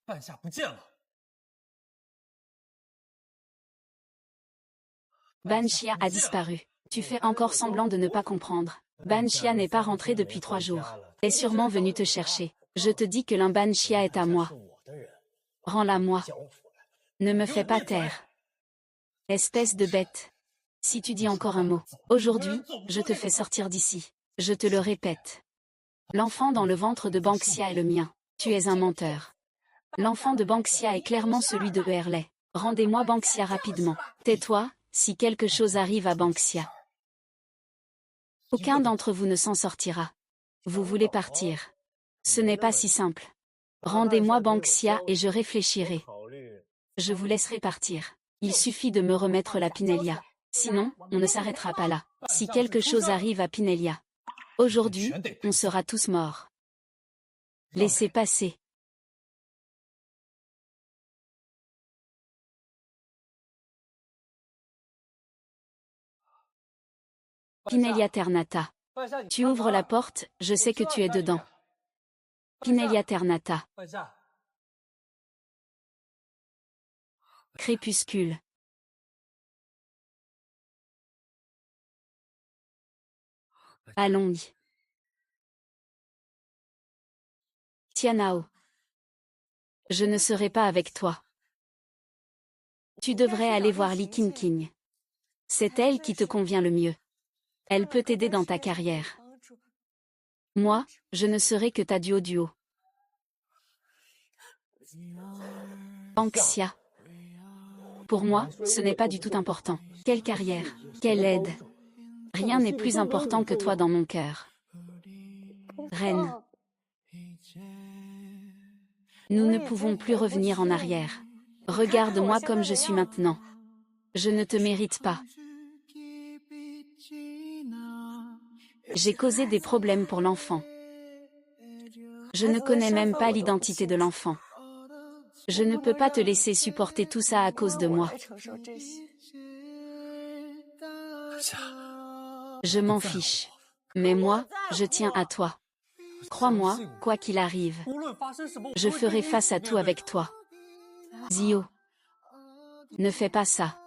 Banxia a disparu. Tu fais encore semblant de ne pas comprendre. Banxia n'est pas rentré depuis 3 jours. Elle est sûrement venue te chercher. Je te dis que l'Imbanksia est à moi. Rends-la moi. Ne me fais pas taire. Espèce de bête. Si tu dis encore un mot, aujourd'hui, je te fais sortir d'ici. Je te le répète. L'enfant dans le ventre de Banksia est le mien. Tu es un menteur. L'enfant de Banksia est clairement celui de Erlei. Rendez-moi Banksia rapidement. Tais-toi, si quelque chose arrive à Banksia. Aucun d'entre vous ne s'en sortira. Vous voulez partir. Ce n'est pas si simple. Rendez-moi Banksia et je réfléchirai. Je vous laisserai partir. Il suffit de me remettre la Pinellia. Sinon, on ne s'arrêtera pas là. Si quelque chose arrive à Pinellia. Aujourd'hui, on sera tous morts. Laissez passer. Pinellia Ternata. Tu ouvres la porte, je sais que tu es dedans. Pinellia Ternata. Crépuscule. Allons-y. Tianao. Je ne serai pas avec toi. Tu devrais aller voir Li Qingqing. C'est elle qui te convient le mieux. Elle peut t'aider dans ta carrière. Moi, je ne serai que ta duo. Banksia. Pour moi, ce n'est pas du tout important. Quelle carrière, quelle aide. Rien n'est plus important que toi dans mon cœur. Reine. Nous ne pouvons plus revenir en arrière. Regarde-moi comme je suis maintenant. Je ne te mérite pas. J'ai causé des problèmes pour l'enfant. Je ne connais même pas l'identité de l'enfant. Je ne peux pas te laisser supporter tout ça à cause de moi. Je m'en fiche. Mais moi, je tiens à toi. Crois-moi, quoi qu'il arrive. Je ferai face à tout avec toi. Zio. Ne fais pas ça.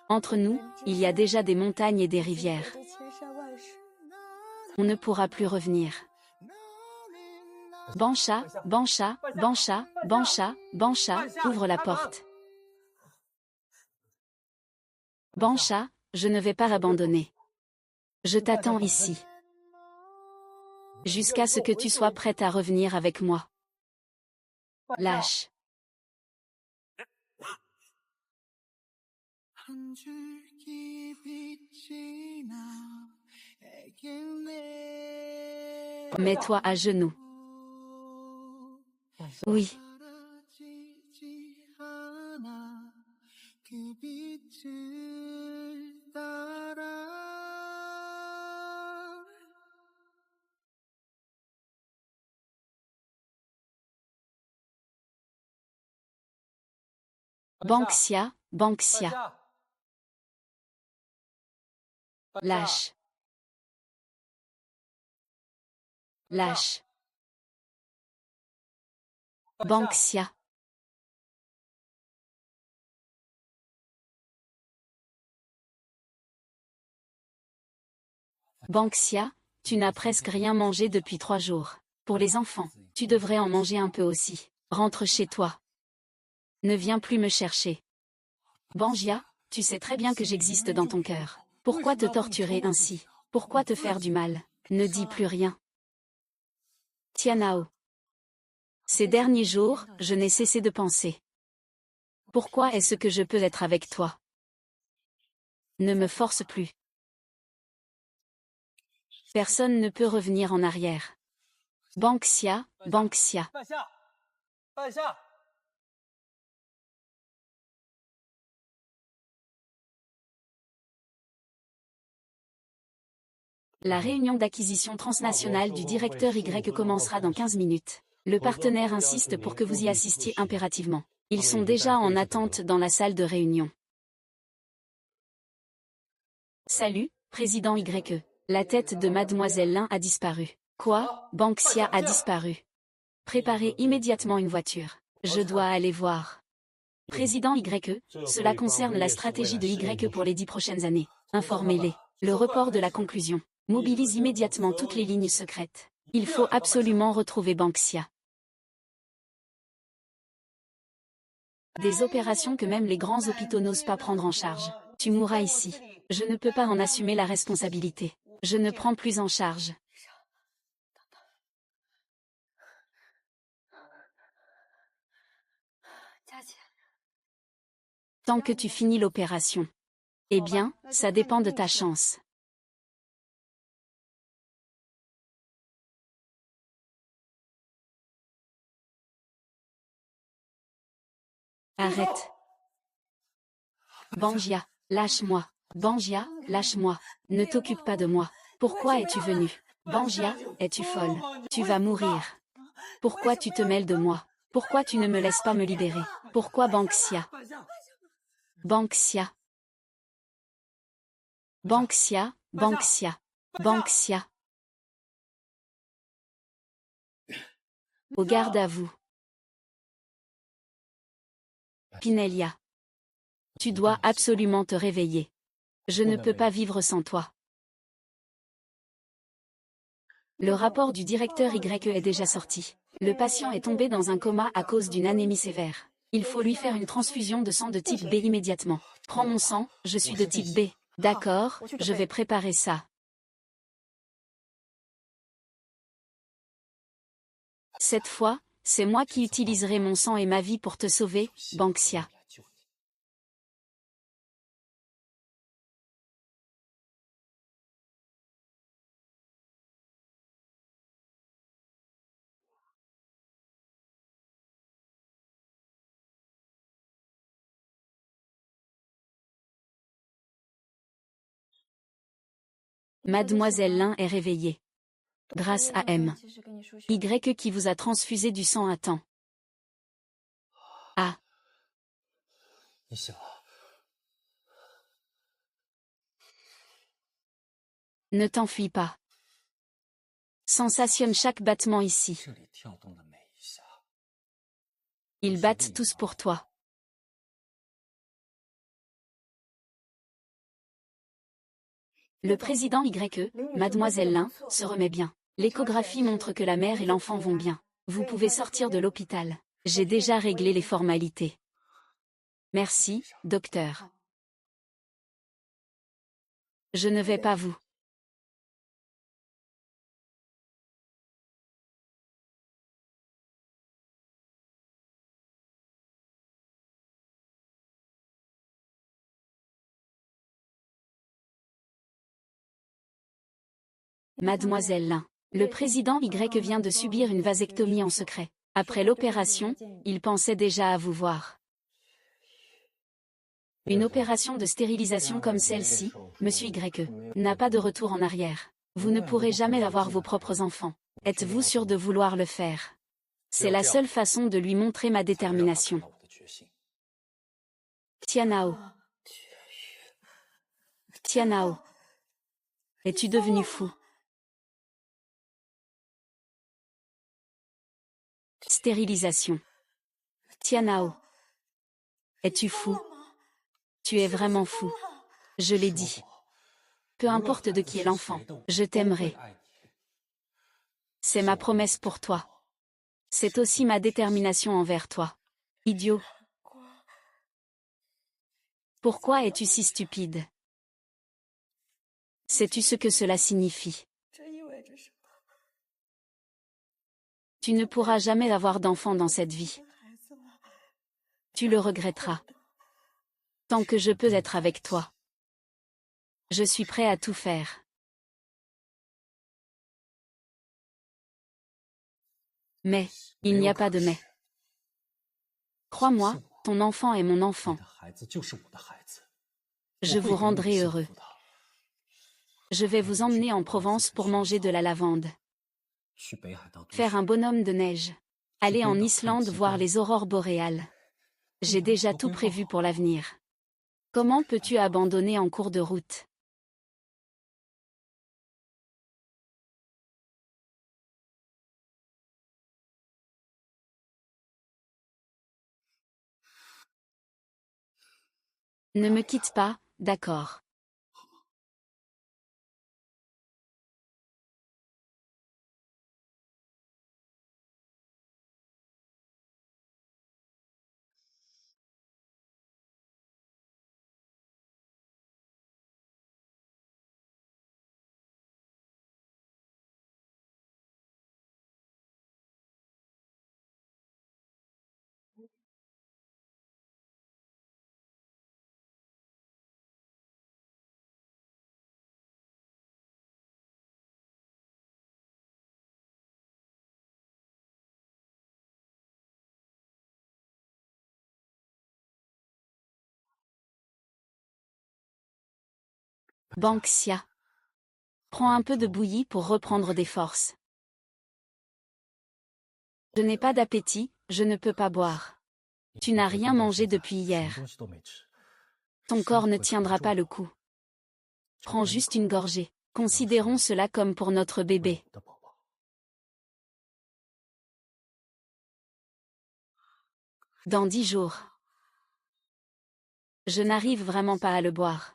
Entre nous, il y a déjà des montagnes et des rivières. On ne pourra plus revenir. Bansha, Bansha, Bansha, Bansha, Bansha, ouvre la porte. Bansha, je ne vais pas abandonner. Je t'attends ici. Jusqu'à ce que tu sois prête à revenir avec moi. Lâche. Mets-toi à genoux. Oui. Banksia, Banksia. Lâche. Lâche. Banksia. Banksia, tu n'as presque rien mangé depuis 3 jours. Pour les enfants, tu devrais en manger un peu aussi. Rentre chez toi. Ne viens plus me chercher. Bangia, tu sais très bien que j'existe dans ton cœur. Pourquoi te torturer ainsi? Pourquoi te faire du mal? Ne dis plus rien. Tianao. Ces derniers jours, je n'ai cessé de penser. Pourquoi est-ce que je peux être avec toi? Ne me force plus. Personne ne peut revenir en arrière. Banksia, Banksia. La réunion d'acquisition transnationale du directeur Y commencera dans 15 minutes. Le partenaire insiste pour que vous y assistiez impérativement. Ils sont déjà en attente dans la salle de réunion. Salut, président YE. La tête de Mademoiselle Lin a disparu. Quoi? Banksia a disparu. Préparez immédiatement une voiture. Je dois aller voir. Président YE, cela concerne la stratégie de YE pour les 10 prochaines années. Informez-les. Le report de la conclusion. Mobilise immédiatement toutes les lignes secrètes. Il faut absolument retrouver Banksia. Des opérations que même les grands hôpitaux n'osent pas prendre en charge. Tu mourras ici. Je ne peux pas en assumer la responsabilité. Je ne prends plus en charge. Tant que tu finis l'opération. Eh bien, ça dépend de ta chance. Arrête. Bangia, lâche-moi. Bangia, lâche-moi. Ne t'occupe pas de moi. Pourquoi es-tu venu? Bangia, es-tu folle? Tu vas mourir. Pourquoi tu te mêles de moi? Pourquoi tu ne me laisses pas me libérer? Pourquoi Banksia? Banksia. Banksia, Banksia. Banksia. Au garde à vous. Pinelia. Tu dois absolument te réveiller. Je ne peux pas vivre sans toi. Le rapport du directeur YE est déjà sorti. Le patient est tombé dans un coma à cause d'une anémie sévère. Il faut lui faire une transfusion de sang de type B immédiatement. Prends mon sang, je suis de type B. D'accord, je vais préparer ça. Cette fois, c'est moi qui utiliserai mon sang et ma vie pour te sauver, Banksia. Mademoiselle Lin est réveillée. Grâce à M. Y qui vous a transfusé du sang à temps. Ah. Ne t'enfuis pas. Sensationne chaque battement ici. Ils battent tous pour toi. Le président YE, Mademoiselle Lin, se remet bien. L'échographie montre que la mère et l'enfant vont bien. Vous pouvez sortir de l'hôpital. J'ai déjà réglé les formalités. Merci, docteur. Je ne vais pas vous. Mademoiselle Lin. Le président Y vient de subir une vasectomie en secret. Après l'opération, il pensait déjà à vous voir. Une opération de stérilisation comme celle-ci, Monsieur Y, n'a pas de retour en arrière. Vous ne pourrez jamais avoir vos propres enfants. Êtes-vous sûr de vouloir le faire? C'est la seule façon de lui montrer ma détermination. Tianao. Tianao. Es-tu devenu fou? Stérilisation. Tianao. Es-tu fou? Tu es vraiment fou. Je l'ai dit. Peu importe de qui est l'enfant, je t'aimerai. C'est ma promesse pour toi. C'est aussi ma détermination envers toi. Idiot. Pourquoi es-tu si stupide? Sais-tu ce que cela signifie? Tu ne pourras jamais avoir d'enfant dans cette vie. Tu le regretteras. Tant que je peux être avec toi. Je suis prêt à tout faire. Mais, il n'y a pas de mais. Crois-moi, ton enfant est mon enfant. Je vous rendrai heureux. Je vais vous emmener en Provence pour manger de la lavande. Faire un bonhomme de neige. Aller en Islande voir les aurores boréales. J'ai déjà tout prévu pour l'avenir. Comment peux-tu abandonner en cours de route? Ne me quitte pas, d'accord. Banksia. Prends un peu de bouillie pour reprendre des forces. Je n'ai pas d'appétit, je ne peux pas boire. Tu n'as rien mangé depuis hier. Ton corps ne tiendra pas le coup. Prends juste une gorgée. Considérons cela comme pour notre bébé. Dans 10 jours. Je n'arrive vraiment pas à le boire.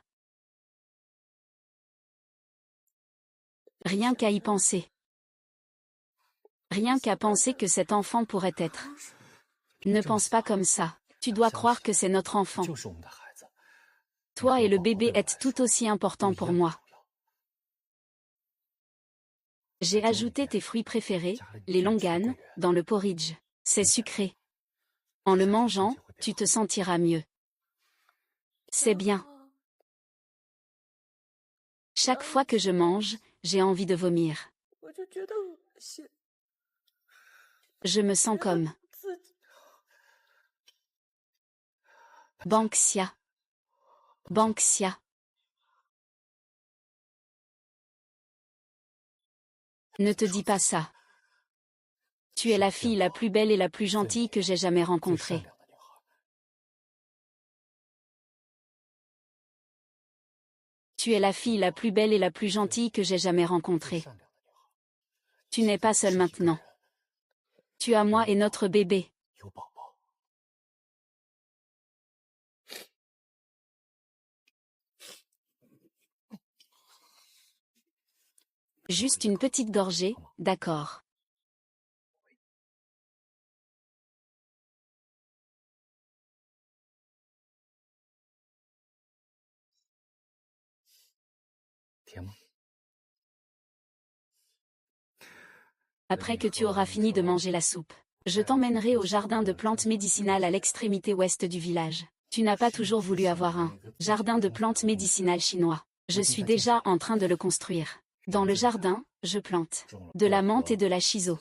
Rien qu'à y penser. Rien qu'à penser que cet enfant pourrait être. Ne pense pas comme ça. Tu dois croire que c'est notre enfant. Toi et le bébé êtes tout aussi importants pour moi. J'ai ajouté tes fruits préférés, les longanes, dans le porridge. C'est sucré. En le mangeant, tu te sentiras mieux. C'est bien. Chaque fois que je mange, j'ai envie de vomir. Je me sens comme Banksia. Banksia. Ne te dis pas ça. Tu es la fille la plus belle et la plus gentille que j'ai jamais rencontrée. Tu es la fille la plus belle et la plus gentille que j'ai jamais rencontrée. Tu n'es pas seule maintenant. Tu as moi et notre bébé. Juste une petite gorgée, d'accord. Après que tu auras fini de manger la soupe, je t'emmènerai au jardin de plantes médicinales à l'extrémité ouest du village. Tu n'as pas toujours voulu avoir un jardin de plantes médicinales chinois. Je suis déjà en train de le construire. Dans le jardin, je plante de la menthe et de la chiso.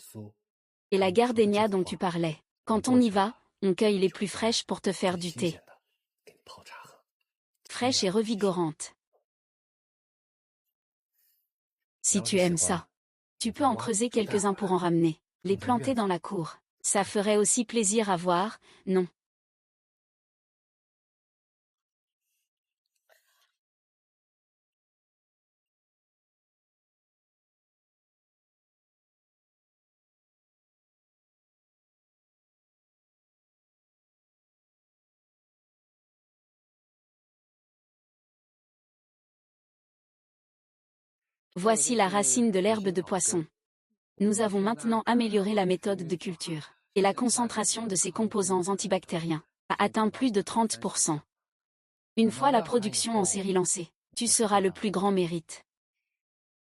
Et la gardénia dont tu parlais. Quand on y va, on cueille les plus fraîches pour te faire du thé. Fraîche et revigorante. Si tu aimes ça, tu peux en creuser quelques-uns pour en ramener. Les planter dans la cour. Ça ferait aussi plaisir à voir, non? Voici la racine de l'herbe de poisson. Nous avons maintenant amélioré la méthode de culture, et la concentration de ces composants antibactériens a atteint plus de 30%. Une fois la production en série lancée, tu seras le plus grand mérite.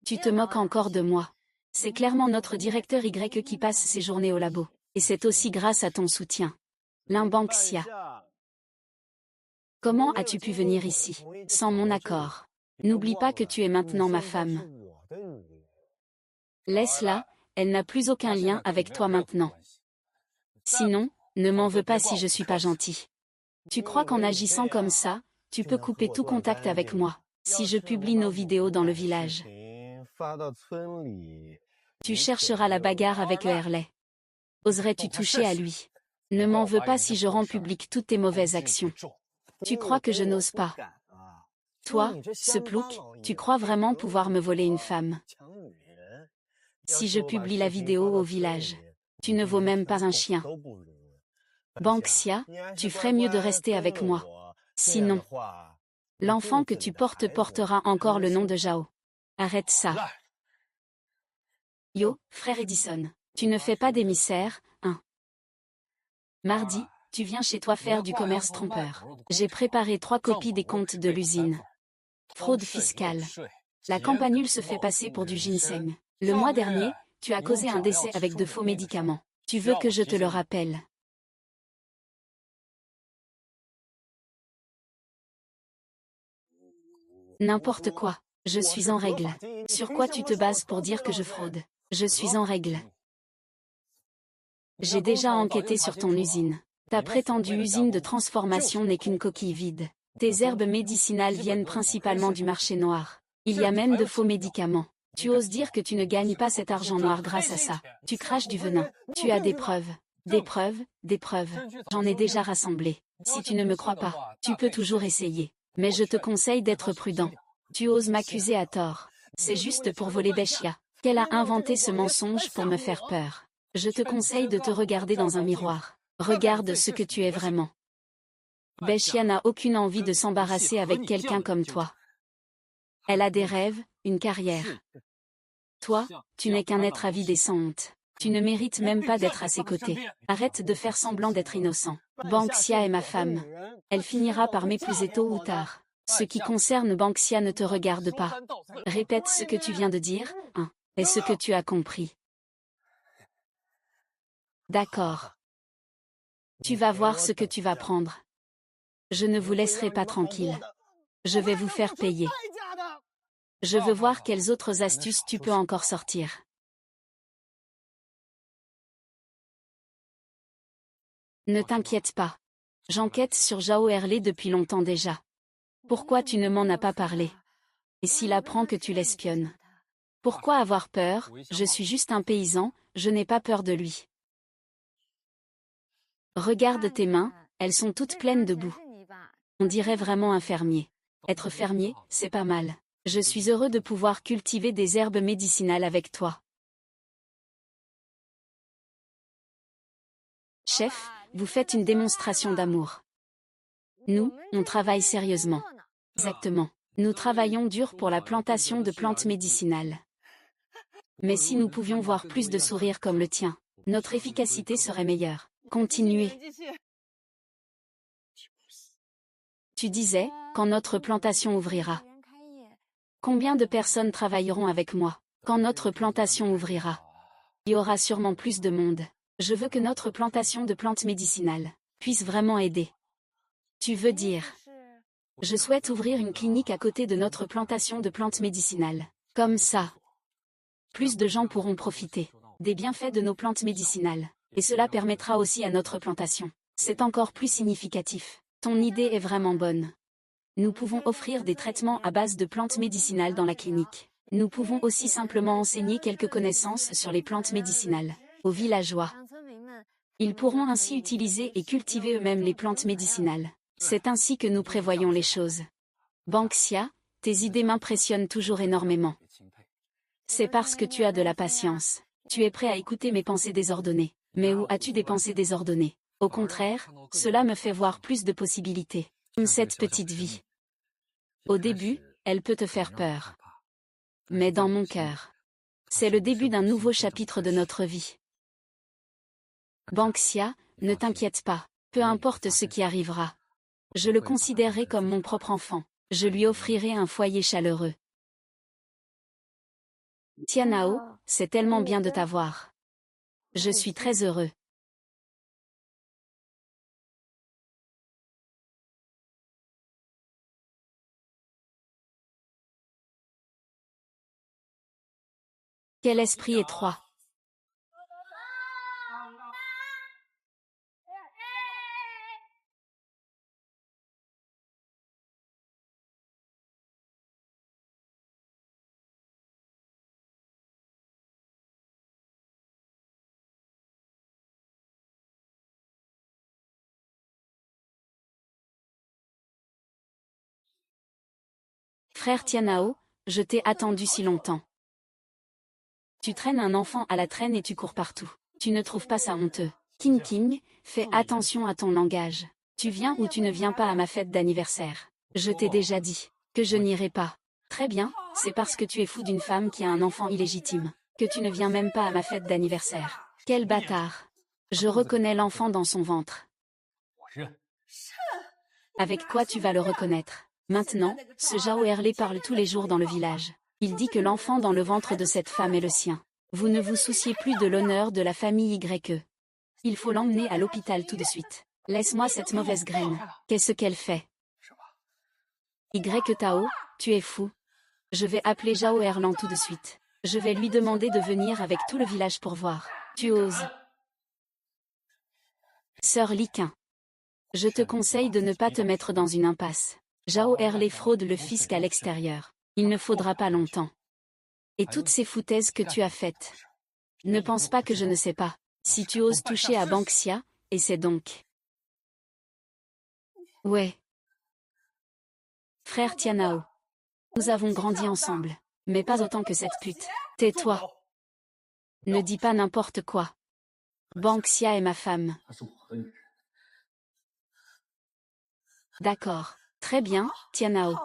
Tu te moques encore de moi. C'est clairement notre directeur Y qui passe ses journées au labo. Et c'est aussi grâce à ton soutien. Limbanksia. Comment as-tu pu venir ici, sans mon accord? N'oublie pas que tu es maintenant ma femme. Laisse-la, Elle n'a plus aucun lien avec toi maintenant. Sinon, ne m'en veux pas si je suis pas gentil. Tu crois qu'en agissant comme ça, tu peux couper tout contact avec moi, si je publie nos vidéos dans le village. Tu chercheras la bagarre avec Hurley. Oserais-tu toucher à lui? Ne m'en veux pas si je rends public toutes tes mauvaises actions. Tu crois que je n'ose pas? Toi, ce plouc, tu crois vraiment pouvoir me voler une femme? Si je publie la vidéo au village, tu ne vaux même pas un chien. Banxia, tu ferais mieux de rester avec moi. Sinon, l'enfant que tu portes portera encore le nom de Zhao. Arrête ça. Yo, frère Edison, tu ne fais pas d'émissaire, hein? Mardi, tu viens chez toi faire du commerce trompeur. J'ai préparé 3 copies des comptes de l'usine. Fraude fiscale. La campanule se fait passer pour du ginseng. Le mois dernier, tu as causé un décès avec de faux médicaments. Tu veux que je te le rappelle? N'importe quoi. Je suis en règle. Sur quoi tu te bases pour dire que je fraude? Je suis en règle. J'ai déjà enquêté sur ton usine. Ta prétendue usine de transformation n'est qu'une coquille vide. Tes herbes médicinales viennent principalement du marché noir. Il y a même de faux médicaments. Tu oses dire que tu ne gagnes pas cet argent noir grâce à ça. Tu craches du venin. Tu as des preuves. Des preuves, des preuves. J'en ai déjà rassemblé. Si tu ne me crois pas, tu peux toujours essayer. Mais je te conseille d'être prudent. Tu oses m'accuser à tort. C'est juste pour voler Béchia. Qu'elle a inventé ce mensonge pour me faire peur. Je te conseille de te regarder dans un miroir. Regarde ce que tu es vraiment. Béchia n'a aucune envie de s'embarrasser avec quelqu'un comme toi. Elle a des rêves, une carrière. Toi, tu n'es qu'un être avide et sans honte. Tu ne mérites même pas d'être à ses côtés. Arrête de faire semblant d'être innocent. Banxia est ma femme. Elle finira par m'épouser tôt ou tard. Ce qui concerne Banxia ne te regarde pas. Répète ce que tu viens de dire, hein, et ce que tu as compris. D'accord. Tu vas voir ce que tu vas prendre. Je ne vous laisserai pas tranquille. Je vais vous faire payer. Je veux voir quelles autres astuces tu peux encore sortir. Ne t'inquiète pas. J'enquête sur Zhao Hurley depuis longtemps déjà. Pourquoi tu ne m'en as pas parlé? Et s'il apprend que tu l'espionnes? Pourquoi avoir peur? Je suis juste un paysan, je n'ai pas peur de lui. Regarde tes mains, elles sont toutes pleines de boue. On dirait vraiment un fermier. Être fermier, c'est pas mal. Je suis heureux de pouvoir cultiver des herbes médicinales avec toi. Chef, vous faites une démonstration d'amour. Nous, on travaille sérieusement. Exactement. Nous travaillons dur pour la plantation de plantes médicinales. Mais si nous pouvions voir plus de sourires comme le tien, notre efficacité serait meilleure. Continuez. Tu disais, quand notre plantation ouvrira. Combien de personnes travailleront avec moi, quand notre plantation ouvrira? Il y aura sûrement plus de monde. Je veux que notre plantation de plantes médicinales puisse vraiment aider. Tu veux dire? Je souhaite ouvrir une clinique à côté de notre plantation de plantes médicinales. Comme ça, plus de gens pourront profiter des bienfaits de nos plantes médicinales. Et cela permettra aussi à notre plantation. C'est encore plus significatif. Ton idée est vraiment bonne. Nous pouvons offrir des traitements à base de plantes médicinales dans la clinique. Nous pouvons aussi simplement enseigner quelques connaissances sur les plantes médicinales aux villageois. Ils pourront ainsi utiliser et cultiver eux-mêmes les plantes médicinales. C'est ainsi que nous prévoyons les choses. Banxia, tes idées m'impressionnent toujours énormément. C'est parce que tu as de la patience. Tu es prêt à écouter mes pensées désordonnées. Mais où as-tu des pensées désordonnées? Au contraire, cela me fait voir plus de possibilités. Cette petite vie. Au début, elle peut te faire peur. Mais dans mon cœur, c'est le début d'un nouveau chapitre de notre vie. Banxia, ne t'inquiète pas, peu importe ce qui arrivera. Je le considérerai comme mon propre enfant. Je lui offrirai un foyer chaleureux. Tianao, c'est tellement bien de t'avoir. Je suis très heureux. Quel esprit étroit. Frère Tianao, je t'ai attendu si longtemps. Tu traînes un enfant à la traîne et tu cours partout. Tu ne trouves pas ça honteux? King King, fais attention à ton langage. Tu viens ou tu ne viens pas à ma fête d'anniversaire? Je t'ai déjà dit que je n'irai pas. Très bien, c'est parce que tu es fou d'une femme qui a un enfant illégitime que tu ne viens même pas à ma fête d'anniversaire. Quel bâtard! Je reconnais l'enfant dans son ventre. Avec quoi tu vas le reconnaître? Maintenant, ce Zhao Erlei parle tous les jours dans le village. Il dit que l'enfant dans le ventre de cette femme est le sien. Vous ne vous souciez plus de l'honneur de la famille YE. Il faut l'emmener à l'hôpital tout de suite. Laisse-moi cette mauvaise graine. Qu'est-ce qu'elle fait? Tao, tu es fou. Je vais appeler Zhao Erlan tout de suite. Je vais lui demander de venir avec tout le village pour voir. Tu oses? Sœur Liquin. Je te conseille de ne pas te mettre dans une impasse. Zhao Erlei fraude le fisc à l'extérieur. Il ne faudra pas longtemps. Et toutes ces foutaises que tu as faites. Ne pense pas que je ne sais pas. Si tu oses toucher à Banksia, essaie donc. Ouais. Frère Tianao. Nous avons grandi ensemble. Mais pas autant que cette pute. Tais-toi. Ne dis pas n'importe quoi. Banksia est ma femme. D'accord. Très bien, Tianao.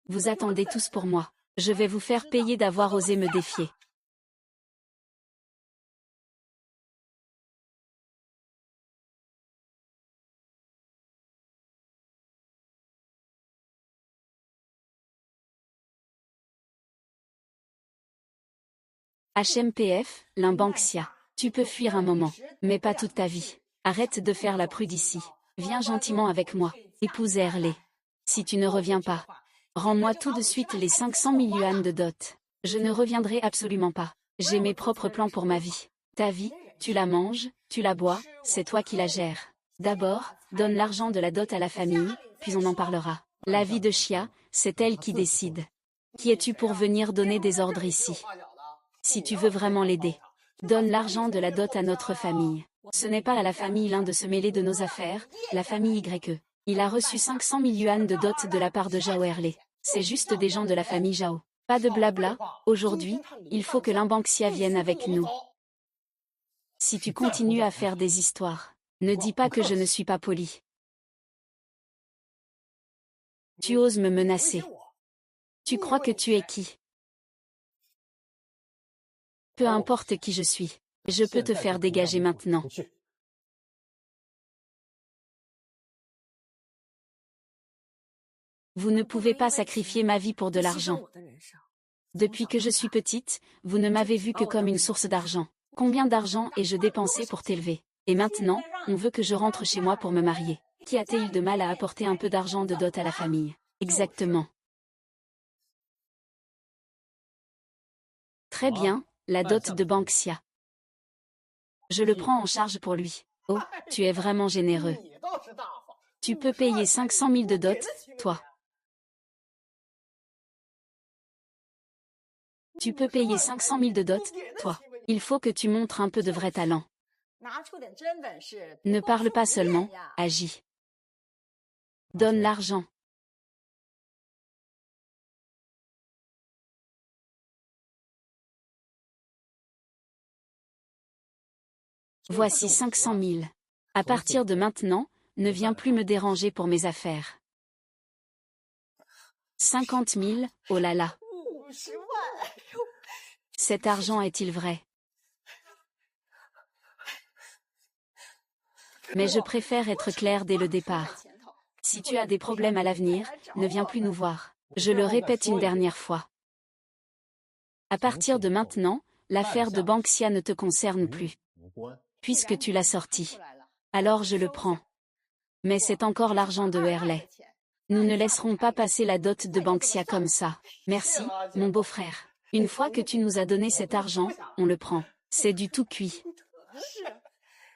Vous attendez tous pour moi. Je vais vous faire payer d'avoir osé me défier. HMPF, Limbanksia. Tu peux fuir un moment, mais pas toute ta vie. Arrête de faire la prude ici. Viens gentiment avec moi, épouse Erlei. Si tu ne reviens pas, rends-moi tout de suite les 500 000 yuan de dot. Je ne reviendrai absolument pas. J'ai mes propres plans pour ma vie. Ta vie, tu la manges, tu la bois, c'est toi qui la gères. D'abord, donne l'argent de la dot à la famille, puis on en parlera. La vie de Chia, c'est elle qui décide. Qui es-tu pour venir donner des ordres ici? Si tu veux vraiment l'aider, donne l'argent de la dot à notre famille. Ce n'est pas à la famille Lin de se mêler de nos affaires, la famille YE. Il a reçu 500 000 yuan de dot de la part de Zhao Erlei. C'est juste des gens de la famille Zhao. Pas de blabla, aujourd'hui, il faut que Limbanksia vienne avec nous. Si tu continues à faire des histoires, ne dis pas que je ne suis pas poli. Tu oses me menacer. Tu crois que tu es qui? Peu importe qui je suis, je peux te faire dégager maintenant. Vous ne pouvez pas sacrifier ma vie pour de l'argent. Depuis que je suis petite, vous ne m'avez vu que comme une source d'argent. Combien d'argent ai-je dépensé pour t'élever? Et maintenant, on veut que je rentre chez moi pour me marier. Qu'y a-t-il de mal à apporter un peu d'argent de dot à la famille? Exactement. Très bien, la dot de Banksia. Je le prends en charge pour lui. Oh, tu es vraiment généreux. Tu peux payer 500 000 de dot, toi. Tu peux payer 500 000 de dot, toi. Il faut que tu montres un peu de vrai talent. Ne parle pas seulement, agis. Donne l'argent. Voici 500 000. À partir de maintenant, ne viens plus me déranger pour mes affaires. 50 000, oh là là. Cet argent est-il vrai? Mais je préfère être clair dès le départ. Si tu as des problèmes à l'avenir, ne viens plus nous voir. Je le répète une dernière fois. À partir de maintenant, l'affaire de Banksia ne te concerne plus. Puisque tu l'as sorti. Alors je le prends. Mais c'est encore l'argent de Erlei. Nous ne laisserons pas passer la dot de Banksia comme ça. Merci, mon beau-frère. Une fois que tu nous as donné cet argent, on le prend. C'est du tout cuit.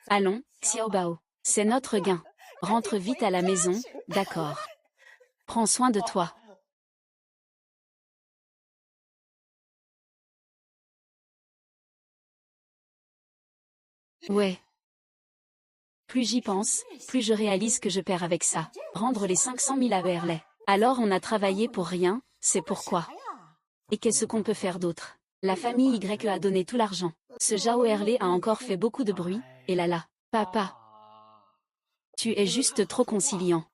Allons, Xiaobao. C'est notre gain. Rentre vite à la maison, d'accord. Prends soin de toi. Ouais. Plus j'y pense, plus je réalise que je perds avec ça. Rendre les 500 000 à Erlei. Alors on a travaillé pour rien, c'est pourquoi. Et qu'est-ce qu'on peut faire d'autre? La famille Y a donné tout l'argent. Ce Zhao Erlei a encore fait beaucoup de bruit, et là. Papa. Tu es juste trop conciliant.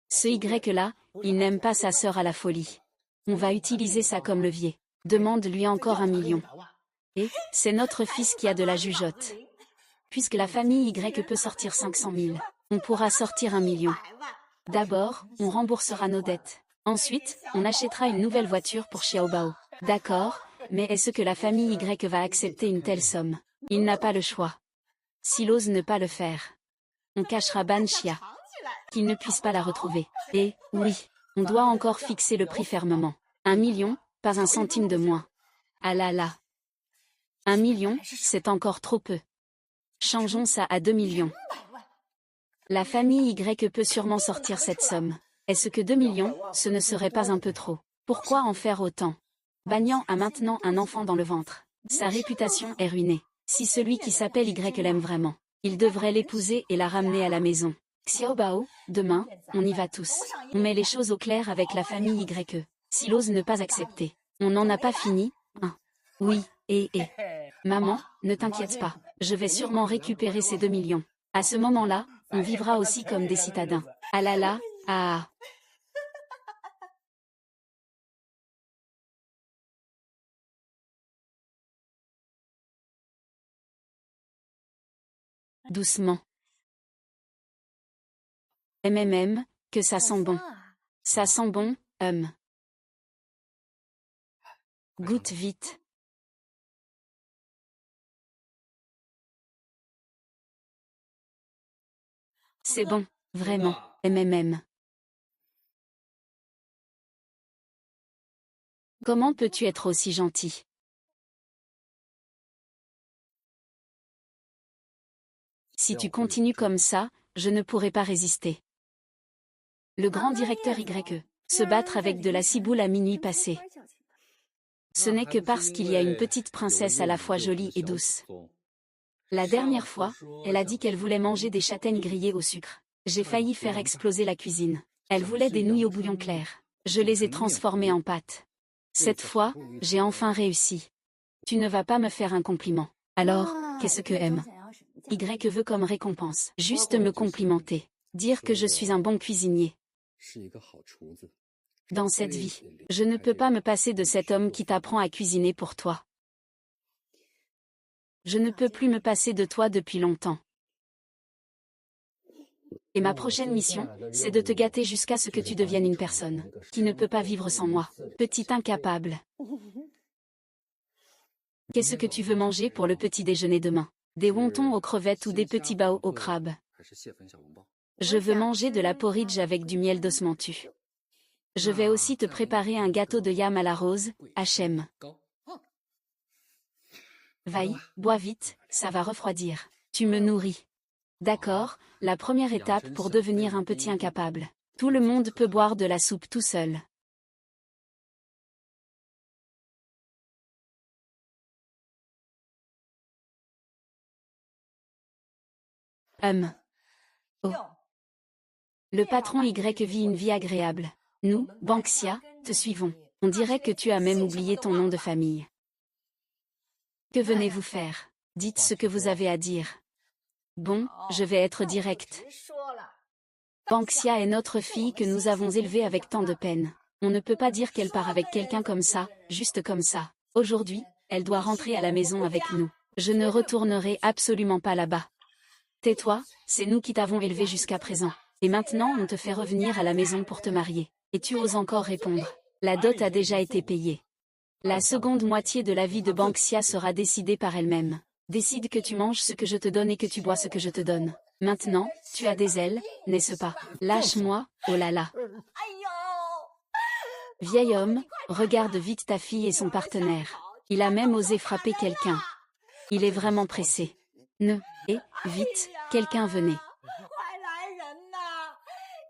Ce Y-là, il n'aime pas sa sœur à la folie. On va utiliser ça comme levier. Demande-lui encore 1 million. Et, c'est notre fils qui a de la jugeote. Puisque la famille Y peut sortir 500 000, on pourra sortir 1 million. D'abord, on remboursera nos dettes. Ensuite, on achètera une nouvelle voiture pour Xiaobao. D'accord, mais est-ce que la famille Y va accepter une telle somme? Il n'a pas le choix. S'il ose ne pas le faire, on cachera Ban Xia, qu'il ne puisse pas la retrouver. Et, oui, on doit encore fixer le prix fermement. 1 million, pas un centime de moins. Ah là là. 1 million, c'est encore trop peu. Changeons ça à 2 millions. La famille Y peut sûrement sortir cette somme. Est-ce que 2 millions, ce ne serait pas un peu trop? Pourquoi en faire autant? Banyan a maintenant un enfant dans le ventre. Sa réputation est ruinée. Si celui qui s'appelle Y l'aime vraiment, il devrait l'épouser et la ramener à la maison. Xiaobao, demain, on y va tous. On met les choses au clair avec la famille Y. S'il ose ne pas accepter, on n'en a pas fini, hein? Oui, et. Maman, ne t'inquiète pas, je vais sûrement récupérer ces 2 millions. À ce moment-là, on vivra aussi comme des citadins. Ah là là, ah. Doucement. Que ça sent bon. Ça sent bon, Goûte vite. C'est bon, vraiment, Comment peux-tu être aussi gentil? Si tu continues comme ça, je ne pourrai pas résister. Le grand directeur Y. Se battre avec de la ciboule à minuit passé. Ce n'est que parce qu'il y a une petite princesse à la fois jolie et douce. La dernière fois, elle a dit qu'elle voulait manger des châtaignes grillées au sucre. J'ai failli faire exploser la cuisine. Elle voulait des nouilles au bouillon clair. Je les ai transformées en pâte. Cette fois, j'ai enfin réussi. Tu ne vas pas me faire un compliment. Alors, qu'est-ce que Y veut comme récompense? Juste me complimenter. Dire que je suis un bon cuisinier. Dans cette vie, je ne peux pas me passer de cet homme qui t'apprend à cuisiner pour toi. Je ne peux plus me passer de toi depuis longtemps. Et ma prochaine mission, c'est de te gâter jusqu'à ce que tu deviennes une personne qui ne peut pas vivre sans moi. Petit incapable. Qu'est-ce que tu veux manger pour le petit déjeuner demain? Des wontons aux crevettes ou des petits bao au crabe? Je veux manger de la porridge avec du miel d'osmanthus. Je vais aussi te préparer un gâteau de yam à la rose, Hachem. Vaille, bois vite, ça va refroidir. Tu me nourris. D'accord, la première étape pour devenir un petit incapable. Tout le monde peut boire de la soupe tout seul. Oh. Le patron Y vit une vie agréable. Nous, Banksia, te suivons. On dirait que tu as même oublié ton nom de famille. Que venez-vous faire? Dites ce que vous avez à dire. Bon, je vais être direct. Banksia est notre fille que nous avons élevée avec tant de peine. On ne peut pas dire qu'elle part avec quelqu'un comme ça, juste comme ça. Aujourd'hui, elle doit rentrer à la maison avec nous. Je ne retournerai absolument pas là-bas. Tais-toi, c'est nous qui t'avons élevée jusqu'à présent. Et maintenant on te fait revenir à la maison pour te marier. Et tu oses encore répondre. La dot a déjà été payée. La seconde moitié de la vie de Banksia sera décidée par elle-même. Décide que tu manges ce que je te donne et que tu bois ce que je te donne. Maintenant, tu as des ailes, n'est-ce pas? Lâche-moi, oh là là. Vieil homme, regarde vite ta fille et son partenaire. Il a même osé frapper quelqu'un. Il est vraiment pressé. Vite, quelqu'un venez.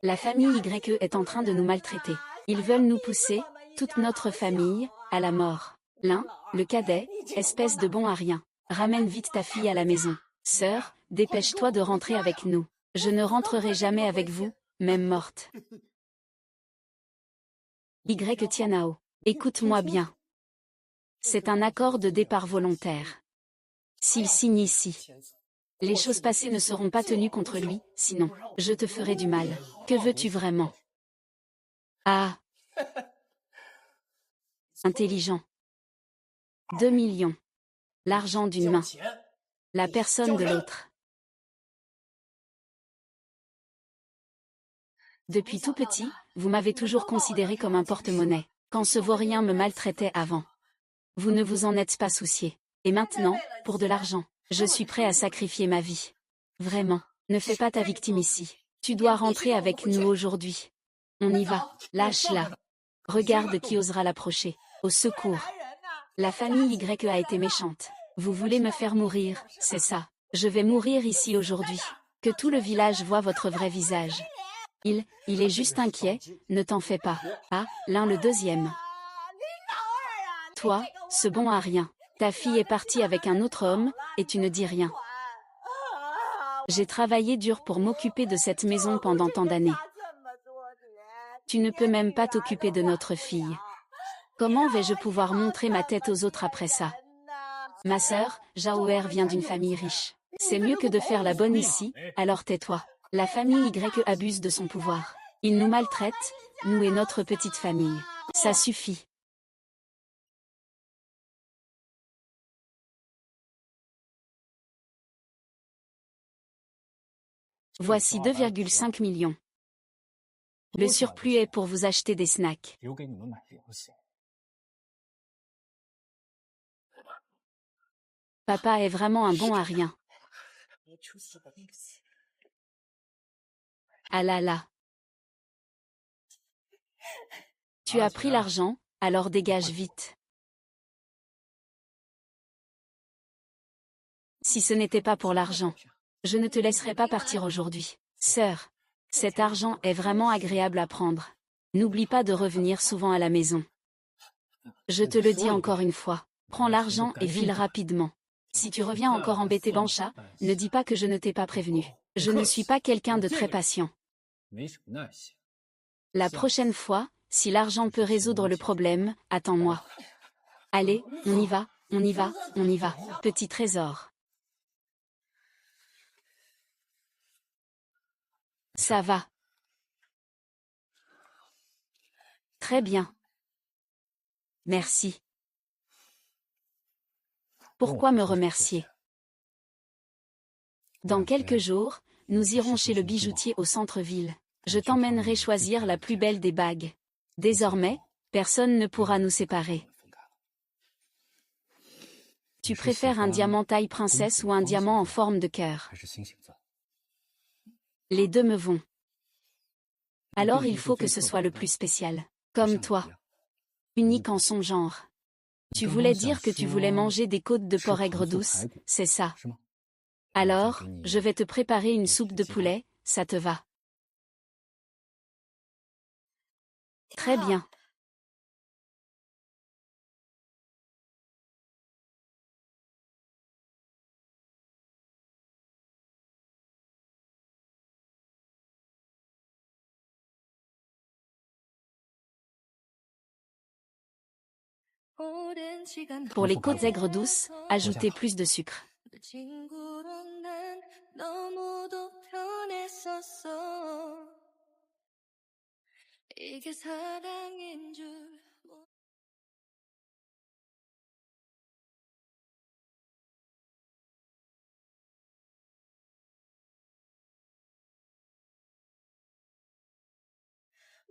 La famille Y est en train de nous maltraiter. Ils veulent nous pousser, toute notre famille, à la mort. L'un, le cadet, espèce de bon à rien. Ramène vite ta fille à la maison. Sœur, dépêche-toi de rentrer avec nous. Je ne rentrerai jamais avec vous, même morte. Tianao. Écoute-moi bien. C'est un accord de départ volontaire. S'il signe ici, les choses passées ne seront pas tenues contre lui, sinon, je te ferai du mal. Que veux-tu vraiment? Ah! Intelligent. 2 millions. L'argent d'une main. La personne de l'autre. Depuis tout petit, vous m'avez toujours considéré comme un porte-monnaie, quand ce vaurien me maltraitait avant. Vous ne vous en êtes pas soucié. Et maintenant, pour de l'argent, je suis prêt à sacrifier ma vie. Vraiment, ne fais pas ta victime ici. Tu dois rentrer avec nous aujourd'hui. On y va, lâche-la. Regarde qui osera l'approcher. Au secours. La famille Y a été méchante. Vous voulez me faire mourir, c'est ça. Je vais mourir ici aujourd'hui. Que tout le village voit votre vrai visage. Il est juste inquiet, ne t'en fais pas. Ah, l'un le deuxième. Toi, ce bon à rien. Ta fille est partie avec un autre homme, et tu ne dis rien. J'ai travaillé dur pour m'occuper de cette maison pendant tant d'années. Tu ne peux même pas t'occuper de notre fille. Comment vais-je pouvoir montrer ma tête aux autres après ça? Ma sœur, Jaoer vient d'une famille riche. C'est mieux que de faire la bonne ici, alors tais-toi. La famille Y abuse de son pouvoir. Il nous maltraite, nous et notre petite famille. Ça suffit. Voici 2,5 millions. Le surplus est pour vous acheter des snacks. Papa est vraiment un bon à rien. Ah là là. Tu as pris l'argent, alors dégage vite. Si ce n'était pas pour l'argent, je ne te laisserais pas partir aujourd'hui. Sœur, cet argent est vraiment agréable à prendre. N'oublie pas de revenir souvent à la maison. Je te le dis encore une fois, prends l'argent et file rapidement. Si tu reviens encore embêter Bancha, ne dis pas que je ne t'ai pas prévenu. Je ne suis pas quelqu'un de très patient. La prochaine fois, si l'argent peut résoudre le problème, attends-moi. Allez, on y va, on y va, on y va, petit trésor. Ça va. Très bien. Merci. Pourquoi me remercier? Dans quelques jours, nous irons chez le bijoutier au centre-ville. Je t'emmènerai choisir la plus belle des bagues. Désormais, personne ne pourra nous séparer. Tu préfères un diamant taille princesse ou un diamant en forme de cœur? Les deux me vont. Alors il faut que ce soit le plus spécial. Comme toi. Unique en son genre. Tu voulais dire que tu voulais manger des côtes de porc aigre douce, c'est ça? Alors, je vais te préparer une soupe de poulet, ça te va? Très bien. Pour les côtes aigres douces, ajoutez plus de sucre.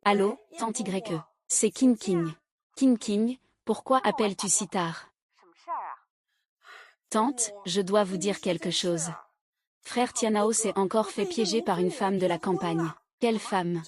Allô, tante Y. C'est King King. King King, pourquoi appelles-tu si tard? Tante, je dois vous dire quelque chose. Frère Tianao s'est encore fait piéger par une femme de la campagne. Quelle femme?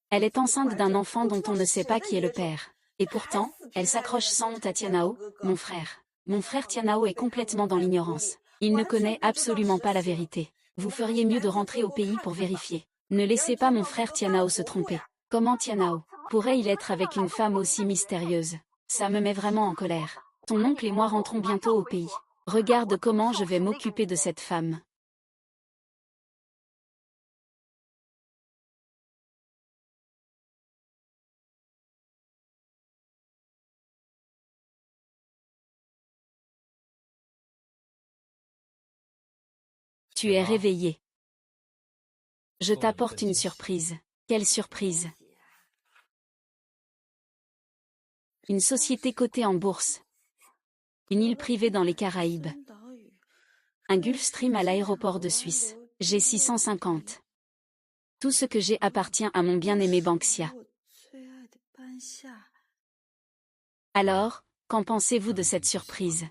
Elle est enceinte d'un enfant dont on ne sait pas qui est le père. Et pourtant, elle s'accroche sans honte à Tianao, mon frère. Mon frère Tianao est complètement dans l'ignorance. Il ne connaît absolument pas la vérité. Vous feriez mieux de rentrer au pays pour vérifier. Ne laissez pas mon frère Tianao se tromper. Comment Tianao pourrait-il être avec une femme aussi mystérieuse? Ça me met vraiment en colère. Ton oncle et moi rentrons bientôt au pays. Regarde comment je vais m'occuper de cette femme. Tu es réveillé. Je t'apporte une surprise. Quelle surprise? Une société cotée en bourse. Une île privée dans les Caraïbes. Un Gulfstream à l'aéroport de Suisse. G650. Tout ce que j'ai appartient à mon bien-aimé Banksia. Alors, qu'en pensez-vous de cette surprise?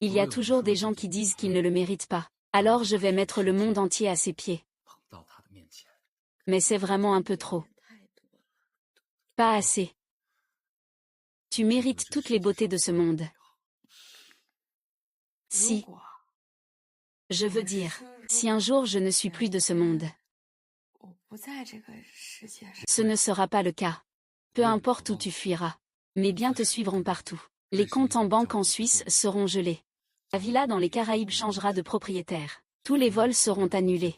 Il y a toujours des gens qui disent qu'ils ne le méritent pas. Alors je vais mettre le monde entier à ses pieds. Mais c'est vraiment un peu trop. Pas assez. Tu mérites toutes les beautés de ce monde. Si. Je veux dire, si un jour je ne suis plus de ce monde. Ce ne sera pas le cas. Peu importe où tu fuiras. Mes biens te suivront partout. Les comptes en banque en Suisse seront gelés. La villa dans les Caraïbes changera de propriétaire. Tous les vols seront annulés.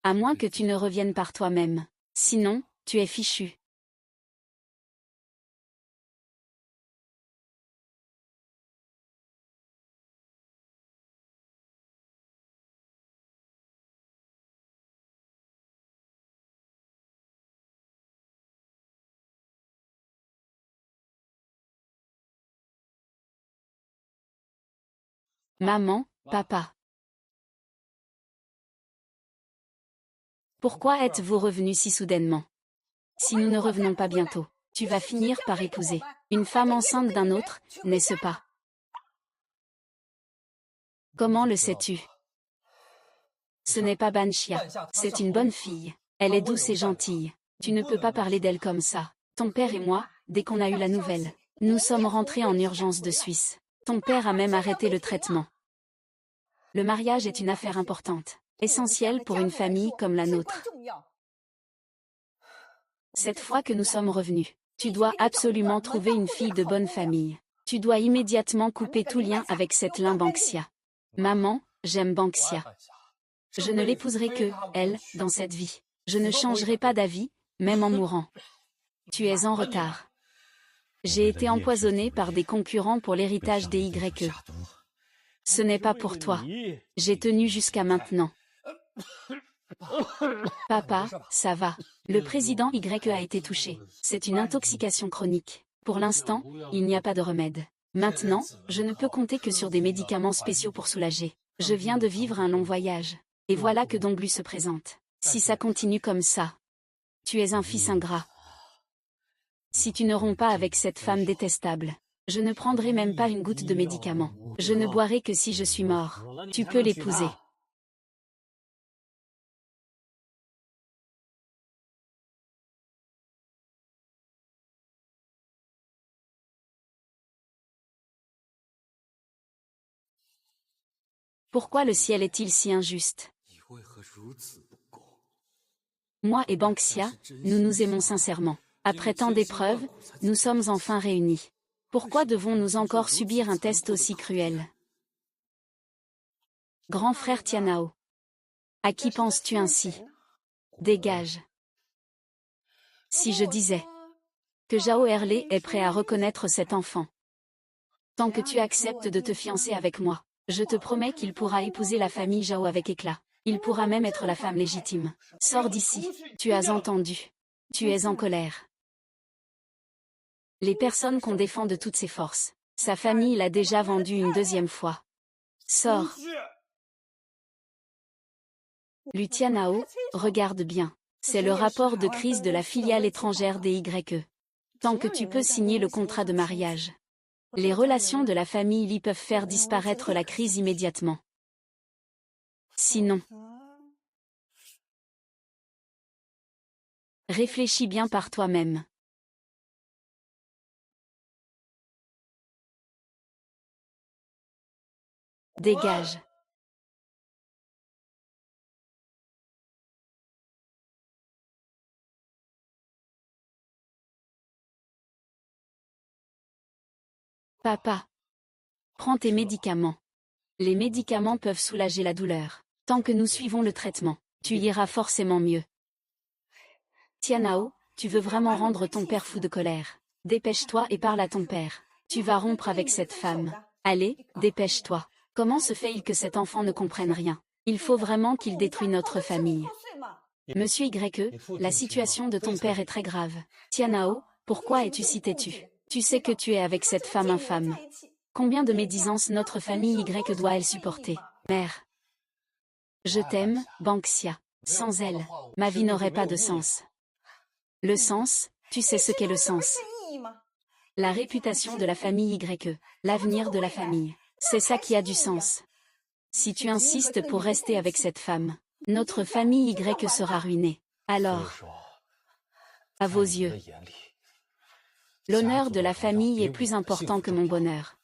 À moins que tu ne reviennes par toi-même. Sinon, tu es fichu. Maman, papa. Pourquoi êtes-vous revenus si soudainement? Si nous ne revenons pas bientôt, tu vas finir par épouser une femme enceinte d'un autre, n'est-ce pas? Comment le sais-tu? Ce n'est pas Banshia, c'est une bonne fille. Elle est douce et gentille. Tu ne peux pas parler d'elle comme ça. Ton père et moi, dès qu'on a eu la nouvelle, nous sommes rentrés en urgence de Suisse. Ton père a même arrêté le traitement. Le mariage est une affaire importante, essentielle pour une famille comme la nôtre. Cette fois que nous sommes revenus, tu dois absolument trouver une fille de bonne famille. Tu dois immédiatement couper tout lien avec cette Lin Banksia. Maman, j'aime Banksia. Je ne l'épouserai que, elle, dans cette vie. Je ne changerai pas d'avis, même en mourant. Tu es en retard. J'ai été empoisonné par des concurrents pour l'héritage des YE. Ce n'est pas pour toi. J'ai tenu jusqu'à maintenant. Papa, ça va. Le président YE a été touché. C'est une intoxication chronique. Pour l'instant, il n'y a pas de remède. Maintenant, je ne peux compter que sur des médicaments spéciaux pour soulager. Je viens de vivre un long voyage. Et voilà que Donglu se présente. Si ça continue comme ça, tu es un fils ingrat. Si tu ne romps pas avec cette femme détestable, je ne prendrai même pas une goutte de médicament. Je ne boirai que si je suis mort. Tu peux l'épouser. Pourquoi le ciel est-il si injuste? Moi et Banksia, nous nous aimons sincèrement. Après tant d'épreuves, nous sommes enfin réunis. Pourquoi devons-nous encore subir un test aussi cruel? Grand frère Tianao. À qui penses-tu ainsi? Dégage. Si je disais que Zhao Erlei est prêt à reconnaître cet enfant, tant que tu acceptes de te fiancer avec moi, je te promets qu'il pourra épouser la famille Zhao avec éclat. Il pourra même être la femme légitime. Sors d'ici. Tu as entendu. Tu es en colère. Les personnes qu'on défend de toutes ses forces. Sa famille l'a déjà vendu une deuxième fois. Sors. Lu Tianao, regarde bien. C'est le rapport de crise de la filiale étrangère des YE. Tant que tu peux signer le contrat de mariage, les relations de la famille Li peuvent faire disparaître la crise immédiatement. Sinon, réfléchis bien par toi-même. Dégage. Papa. Prends tes médicaments. Les médicaments peuvent soulager la douleur. Tant que nous suivons le traitement, tu iras forcément mieux. Tianao, tu veux vraiment rendre ton père fou de colère. Dépêche-toi et parle à ton père. Tu vas rompre avec cette femme. Allez, dépêche-toi. Comment se fait-il que cet enfant ne comprenne rien? Il faut vraiment qu'il détruise notre famille. Monsieur Y, la situation de ton père est très grave. Tianao, pourquoi es-tu si têtu? Tu sais que tu es avec cette femme infâme. Combien de médisances notre famille Y doit-elle supporter? Mère. Je t'aime, Banxia. Sans elle, ma vie n'aurait pas de sens. Le sens, tu sais ce qu'est le sens. La réputation de la famille Y, l'avenir de la famille. C'est ça qui a du sens. Si tu insistes pour rester avec cette femme, notre famille Y sera ruinée. Alors, à vos yeux, l'honneur de la famille est plus important que mon bonheur.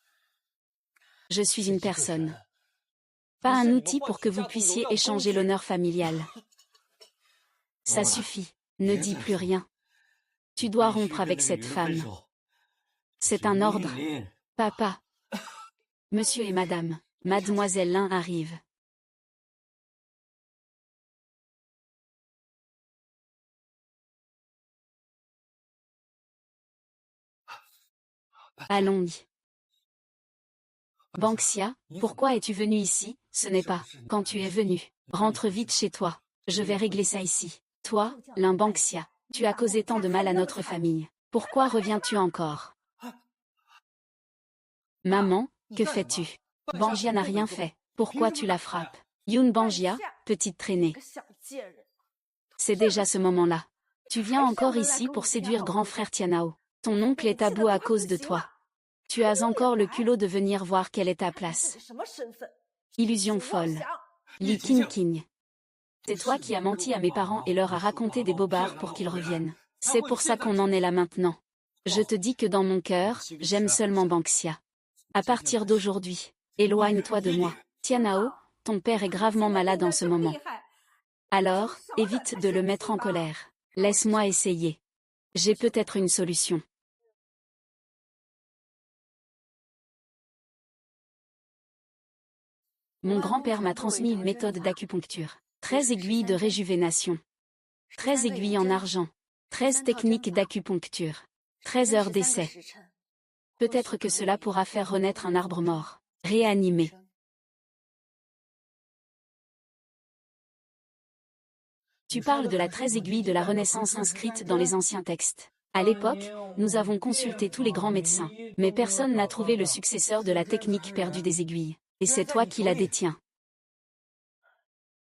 Je suis une personne. Pas un outil pour que vous puissiez échanger l'honneur familial. Ça suffit, ne dis plus rien. Tu dois rompre avec cette femme. C'est un ordre. Papa. Monsieur et madame, mademoiselle Lin arrive. Allons-y. Banxia, pourquoi es-tu venu ici? Ce n'est pas quand tu es venu. Rentre vite chez toi. Je vais régler ça ici. Toi, Lin Banxia, tu as causé tant de mal à notre famille. Pourquoi reviens-tu encore? Maman, que fais-tu? Bangia n'a rien fait. Pourquoi tu la frappes? Yun Bangia, petite traînée. C'est déjà ce moment-là. Tu viens encore ici pour séduire grand frère Tianao. Ton oncle est à bout à cause de toi. Tu as encore le culot de venir voir quelle est ta place. Illusion folle. Li King King. C'est toi qui as menti à mes parents et leur as raconté des bobards pour qu'ils reviennent. C'est pour ça qu'on en est là maintenant. Je te dis que dans mon cœur, j'aime seulement Banxia. À partir d'aujourd'hui, éloigne-toi de moi. Tianao, ton père est gravement malade en ce moment. Alors, évite de le mettre en colère. Laisse-moi essayer. J'ai peut-être une solution. Mon grand-père m'a transmis une méthode d'acupuncture. 13 aiguilles de réjuvénation. 13 aiguilles en argent. 13 techniques d'acupuncture. 13 heures d'essai. Peut-être que cela pourra faire renaître un arbre mort. Réanimé. Tu parles de la 13 aiguille de la Renaissance inscrite dans les anciens textes. À l'époque, nous avons consulté tous les grands médecins, mais personne n'a trouvé le successeur de la technique perdue des aiguilles. Et c'est toi qui la détiens.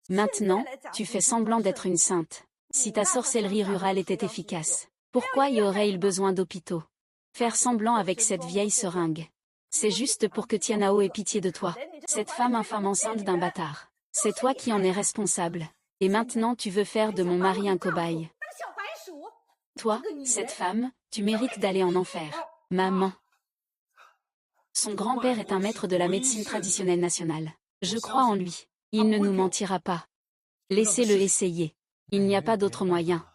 Maintenant, tu fais semblant d'être une sainte. Si ta sorcellerie rurale était efficace, pourquoi y aurait-il besoin d'hôpitaux? Faire semblant avec cette vieille seringue. C'est juste pour que Tianao ait pitié de toi. Cette femme infâme enceinte d'un bâtard. C'est toi qui en es responsable. Et maintenant tu veux faire de mon mari un cobaye. Toi, cette femme, tu mérites d'aller en enfer. Maman. Son grand-père est un maître de la médecine traditionnelle nationale. Je crois en lui. Il ne nous mentira pas. Laissez-le essayer. Il n'y a pas d'autre moyen.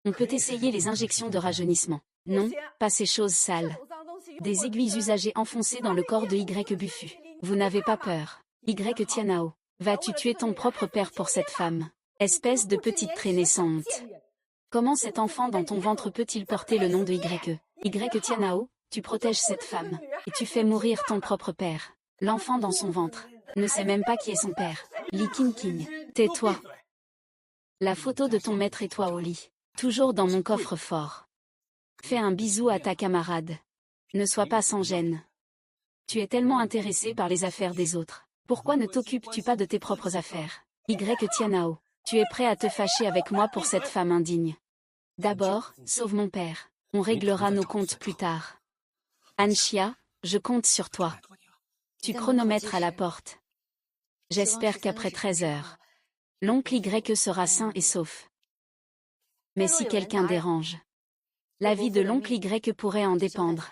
On peut essayer les injections de rajeunissement. Non, pas ces choses sales. Des aiguilles usagées enfoncées dans le corps de Y Bufu. Vous n'avez pas peur. Y Tianao. Vas-tu tuer ton propre père pour cette femme? Espèce de petite traînée sans honte. Comment cet enfant dans ton ventre peut-il porter le nom de Y? Y Tianao, tu protèges cette femme, et tu fais mourir ton propre père. L'enfant dans son ventre ne sait même pas qui est son père. Li King King, tais-toi. La photo de ton maître et toi au lit, toujours dans mon coffre-fort. Fais un bisou à ta camarade. Ne sois pas sans gêne. Tu es tellement intéressé par les affaires des autres. Pourquoi ne t'occupes-tu pas de tes propres affaires? Y Tianao, tu es prêt à te fâcher avec moi pour cette femme indigne. D'abord, sauve mon père. On réglera nos comptes plus tard. Anxia, je compte sur toi. Tu chronomètres à la porte. J'espère qu'après 13 heures, l'oncle Y sera sain et sauf. Mais si quelqu'un dérange, la vie de l'oncle Y pourrait en dépendre.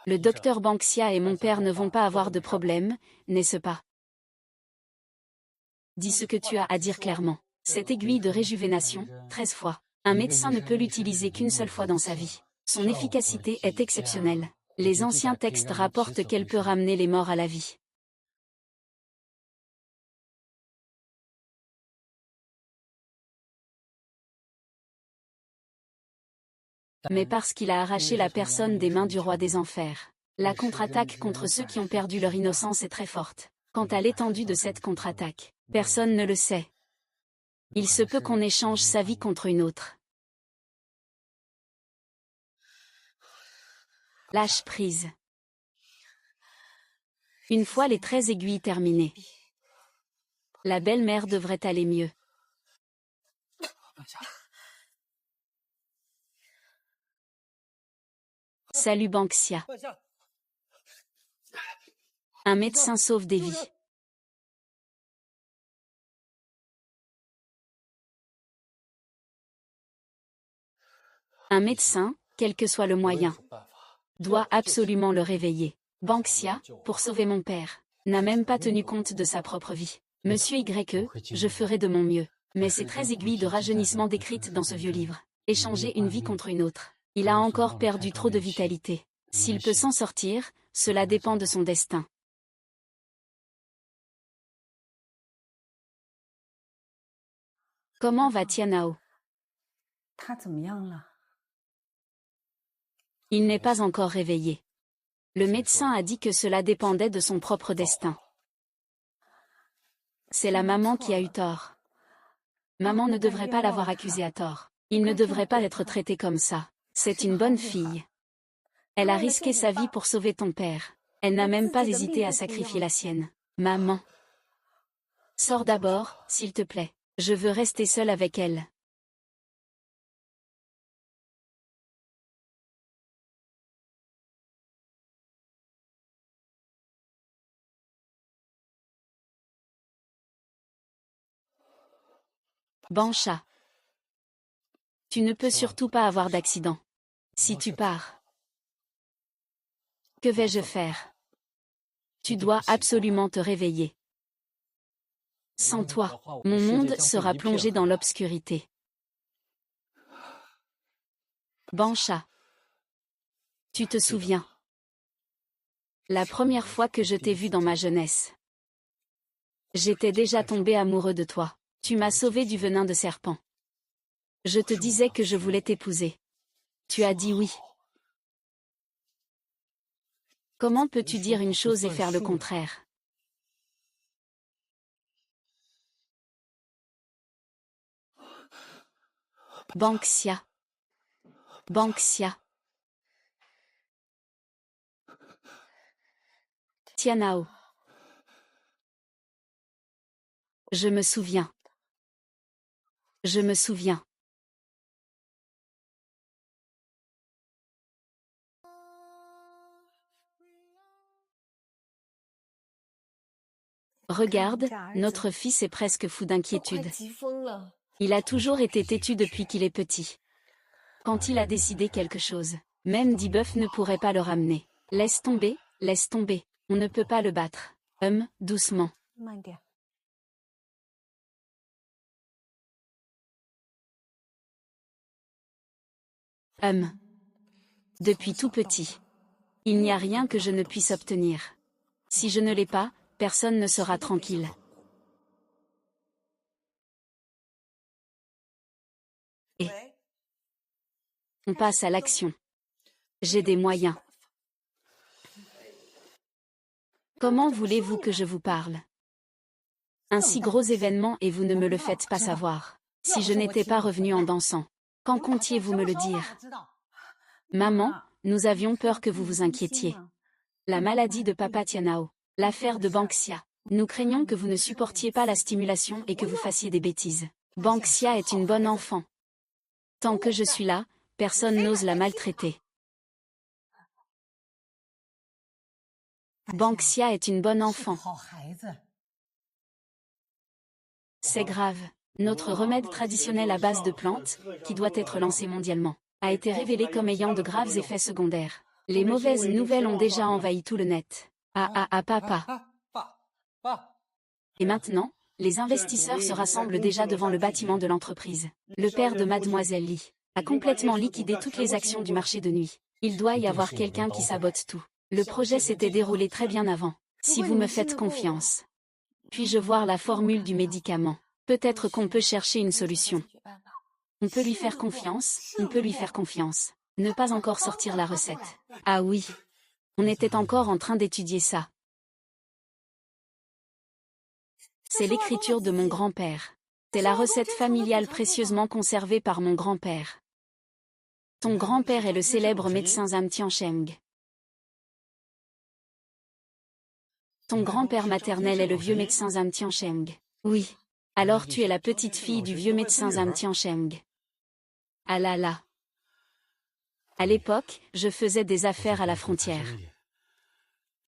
Le docteur Banksia et mon père ne vont pas avoir de problème, n'est-ce pas? Dis ce que tu as à dire clairement. Cette aiguille de réjuvénation, 13 fois. Un médecin ne peut l'utiliser qu'une seule fois dans sa vie. Son efficacité est exceptionnelle. Les anciens textes rapportent qu'elle peut ramener les morts à la vie. Mais parce qu'il a arraché la personne des mains du roi des enfers. La contre-attaque contre ceux qui ont perdu leur innocence est très forte. Quant à l'étendue de cette contre-attaque, personne ne le sait. Il se peut qu'on échange sa vie contre une autre. Lâche prise. Une fois les 13 aiguilles terminées, la belle-mère devrait aller mieux. Salut Banksia. Un médecin sauve des vies. Un médecin, quel que soit le moyen, doit absolument le réveiller. Banksia, pour sauver mon père, n'a même pas tenu compte de sa propre vie. Monsieur Y, je ferai de mon mieux. Mais ces 13 aiguilles de rajeunissement décrites dans ce vieux livre, échanger une vie contre une autre. Il a encore perdu trop de vitalité. S'il peut s'en sortir, cela dépend de son destin. Comment va Tianao? Il n'est pas encore réveillé. Le médecin a dit que cela dépendait de son propre destin. C'est la maman qui a eu tort. Maman ne devrait pas l'avoir accusé à tort. Il ne devrait pas être traité comme ça. C'est une bonne fille. Elle a risqué sa vie pour sauver ton père. Elle n'a même pas hésité à sacrifier la sienne. Maman. Sors d'abord, s'il te plaît. Je veux rester seule avec elle. Bancha. Tu ne peux surtout pas avoir d'accident. Si tu pars, que vais-je faire? Tu dois absolument te réveiller. Sans toi, mon monde sera plongé dans l'obscurité. Bancha. Tu te souviens? La première fois que je t'ai vu dans ma jeunesse. J'étais déjà tombé amoureux de toi. Tu m'as sauvé du venin de serpent. Je te disais que je voulais t'épouser. Tu as dit oui. Comment peux-tu dire une chose et faire le contraire? Banksia. Banksia. Tianao. Je me souviens. Je me souviens. Regarde, notre fils est presque fou d'inquiétude. Il a toujours été têtu depuis qu'il est petit. Quand il a décidé quelque chose, même 10 bœufs ne pourraient pas le ramener. Laisse tomber, laisse tomber. On ne peut pas le battre. Doucement. Depuis tout petit. Il n'y a rien que je ne puisse obtenir. Si je ne l'ai pas, personne ne sera tranquille. Et on passe à l'action. J'ai des moyens. Comment voulez-vous que je vous parle? Un si gros événement et vous ne me le faites pas savoir. Si je n'étais pas revenu en dansant, quand comptiez-vous me le dire? Maman, nous avions peur que vous vous inquiétiez. La maladie de Papa Tianao. L'affaire de Banksia. Nous craignons que vous ne supportiez pas la stimulation et que vous fassiez des bêtises. Banksia est une bonne enfant. Tant que je suis là, personne n'ose la maltraiter. Banksia est une bonne enfant. C'est grave. Notre remède traditionnel à base de plantes, qui doit être lancé mondialement, a été révélé comme ayant de graves effets secondaires. Les mauvaises nouvelles ont déjà envahi tout le net. Papa. Et maintenant, les investisseurs se rassemblent déjà devant le bâtiment de l'entreprise. Le père de Mademoiselle Li a complètement liquidé toutes les actions du marché de nuit. Il doit y avoir quelqu'un qui sabote tout. Le projet s'était déroulé très bien avant. Si vous me faites confiance. Puis-je voir la formule du médicament? Peut-être qu'on peut chercher une solution. On peut lui faire confiance, on peut lui faire confiance. Ne pas encore sortir la recette. Ah oui. On était encore en train d'étudier ça. C'est l'écriture de mon grand-père. C'est la recette familiale précieusement conservée par mon grand-père. Ton grand-père est le célèbre médecin Zhang Tiansheng. Ton grand-père maternel est le vieux médecin Zhang Tiansheng. Oui. Alors tu es la petite fille du vieux médecin Zhang Tiansheng. Ah là là. À l'époque, je faisais des affaires à la frontière.